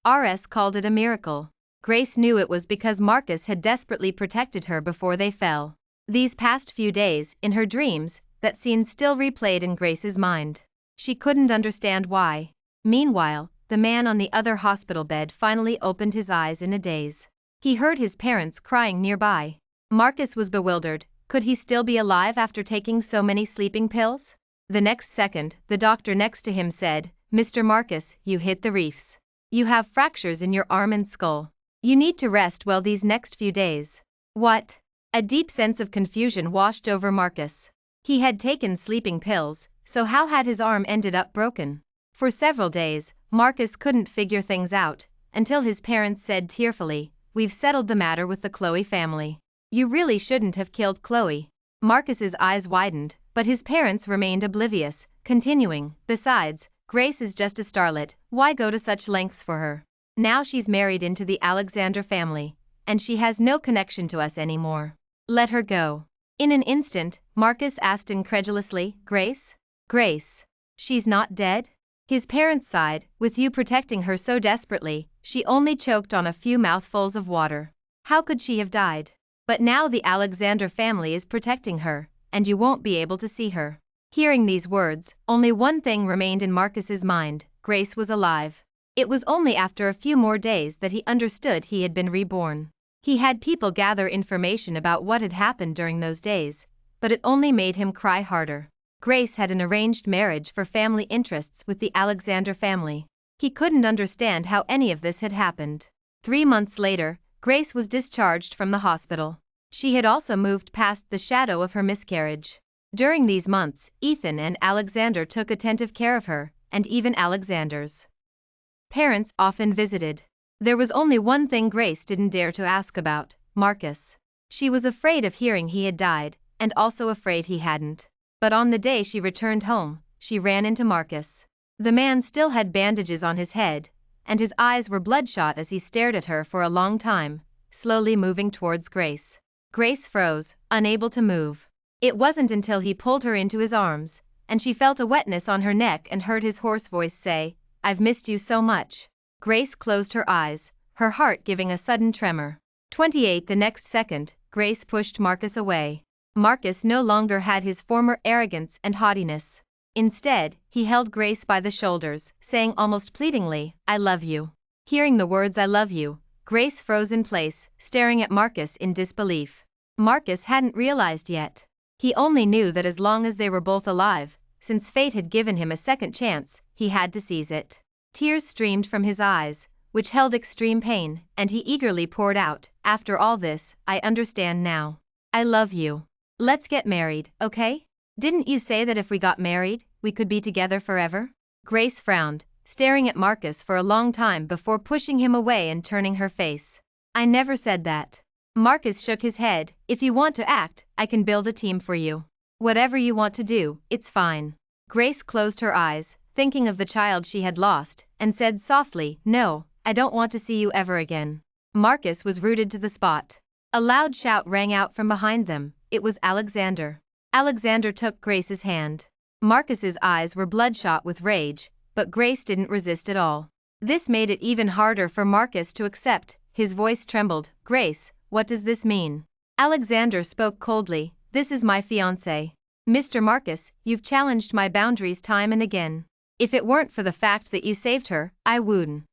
RS called it a miracle. Grace knew it was because Marcus had desperately protected her before they fell. These past few days, in her dreams, that scene still replayed in Grace's mind. She couldn't understand why. Meanwhile, the man on the other hospital bed finally opened his eyes in a daze. He heard his parents crying nearby. Marcus was bewildered. Could he still be alive after taking so many sleeping pills? The next second, the doctor next to him said, Mr. Marcus, you hit the reefs. You have fractures in your arm and skull. You need to rest well these next few days. What? A deep sense of confusion washed over Marcus. He had taken sleeping pills, so how had his arm ended up broken? For several days, Marcus couldn't figure things out, until his parents said tearfully, We've settled the matter with the Chloe family. You really shouldn't have killed Chloe. Marcus's eyes widened, but his parents remained oblivious, continuing, Besides, Grace is just a starlet, why go to such lengths for her? Now she's married into the Alexander family, and she has no connection to us anymore. Let her go. In an instant, Marcus asked incredulously, Grace? Grace. She's not dead? His parents sighed, with you protecting her so desperately, she only choked on a few mouthfuls of water. How could she have died? But now the Alexander family is protecting her, and you won't be able to see her. Hearing these words, only one thing remained in Marcus's mind, Grace was alive. It was only after a few more days that he understood he had been reborn. He had people gather information about what had happened during those days, but it only made him cry harder. Grace had an arranged marriage for family interests with the Alexander family. He couldn't understand how any of this had happened. 3 months later, Grace was discharged from the hospital. She had also moved past the shadow of her miscarriage. During these months, Ethan and Alexander took attentive care of her, and even Alexander's parents often visited. There was only one thing Grace didn't dare to ask about, Marcus. She was afraid of hearing he had died, and also afraid he hadn't. But on the day she returned home, she ran into Marcus. The man still had bandages on his head, and his eyes were bloodshot as he stared at her for a long time, slowly moving towards Grace. Grace froze, unable to move. It wasn't until he pulled her into his arms, and she felt a wetness on her neck and heard his hoarse voice say, "I've missed you so much." Grace closed her eyes, her heart giving a sudden tremor. 28 The next second, Grace pushed Marcus away. Marcus no longer had his former arrogance and haughtiness. Instead, he held Grace by the shoulders, saying almost pleadingly, "I love you." Hearing the words "I love you," Grace froze in place, staring at Marcus in disbelief. Marcus hadn't realized yet. He only knew that as long as they were both alive, since fate had given him a second chance, he had to seize it. Tears streamed from his eyes, which held extreme pain, and he eagerly poured out, "After all this, I understand now. I love you. Let's get married, okay? Didn't you say that if we got married, we could be together forever?" Grace frowned, staring at Marcus for a long time before pushing him away and turning her face. "I never said that." Marcus shook his head. "If you want to act, I can build a team for you. Whatever you want to do, it's fine." Grace closed her eyes, thinking of the child she had lost, and said softly, "No, I don't want to see you ever again." Marcus was rooted to the spot. A loud shout rang out from behind them. It was Alexander. Alexander took Grace's hand. Marcus's eyes were bloodshot with rage, but Grace didn't resist at all. This made it even harder for Marcus to accept. His voice trembled. "Grace, what does this mean?" Alexander spoke coldly. "This is my fiancé. Mr. Marcus, you've challenged my boundaries time and again. If it weren't for the fact that you saved her, I wouldn't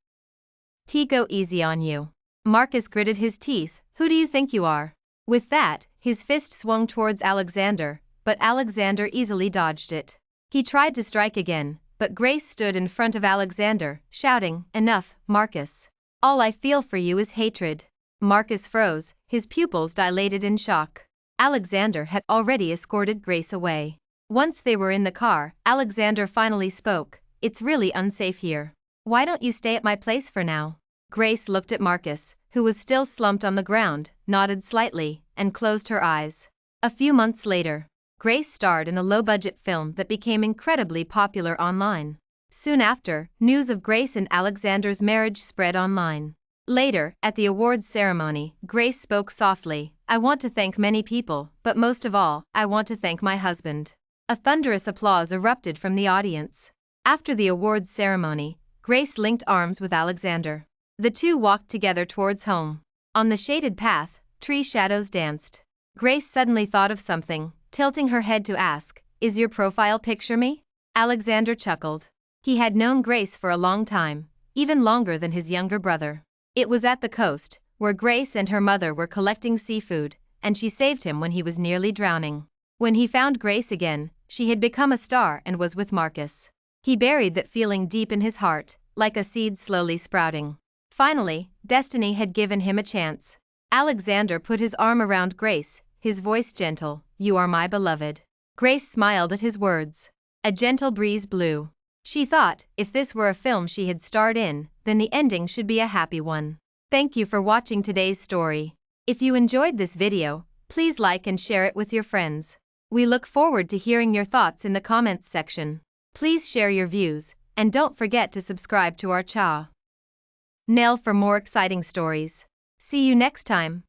go easy on you." Marcus gritted his teeth. "Who do you think you are?" With that, his fist swung towards Alexander, but Alexander easily dodged it. He tried to strike again, but Grace stood in front of Alexander, shouting, "Enough, Marcus. All I feel for you is hatred." Marcus froze, his pupils dilated in shock. Alexander had already escorted Grace away. Once they were in the car, Alexander finally spoke, "It's really unsafe here. Why don't you stay at my place for now?" Grace looked at Marcus, who was still slumped on the ground, nodded slightly, and closed her eyes. A few months later, Grace starred in a low-budget film that became incredibly popular online. Soon after, news of Grace and Alexander's marriage spread online. Later, at the awards ceremony, Grace spoke softly, "I want to thank many people, but most of all, I want to thank my husband." A thunderous applause erupted from the audience. After the awards ceremony, Grace linked arms with Alexander. The two walked together towards home. On the shaded path, tree shadows danced. Grace suddenly thought of something, tilting her head to ask, "Is your profile picture me?" Alexander chuckled. He had known Grace for a long time, even longer than his younger brother. It was at the coast, where Grace and her mother were collecting seafood, and she saved him when he was nearly drowning. When he found Grace again, she had become a star and was with Marcus. He buried that feeling deep in his heart, like a seed slowly sprouting. Finally, destiny had given him a chance. Alexander put his arm around Grace, his voice gentle, "You are my beloved." Grace smiled at his words. A gentle breeze blew. She thought, if this were a film she had starred in, then the ending should be a happy one. Thank you for watching today's story. If you enjoyed this video, please like and share it with your friends. We look forward to hearing your thoughts in the comments section. Please share your views, and don't forget to subscribe to our channel for more exciting stories. See you next time.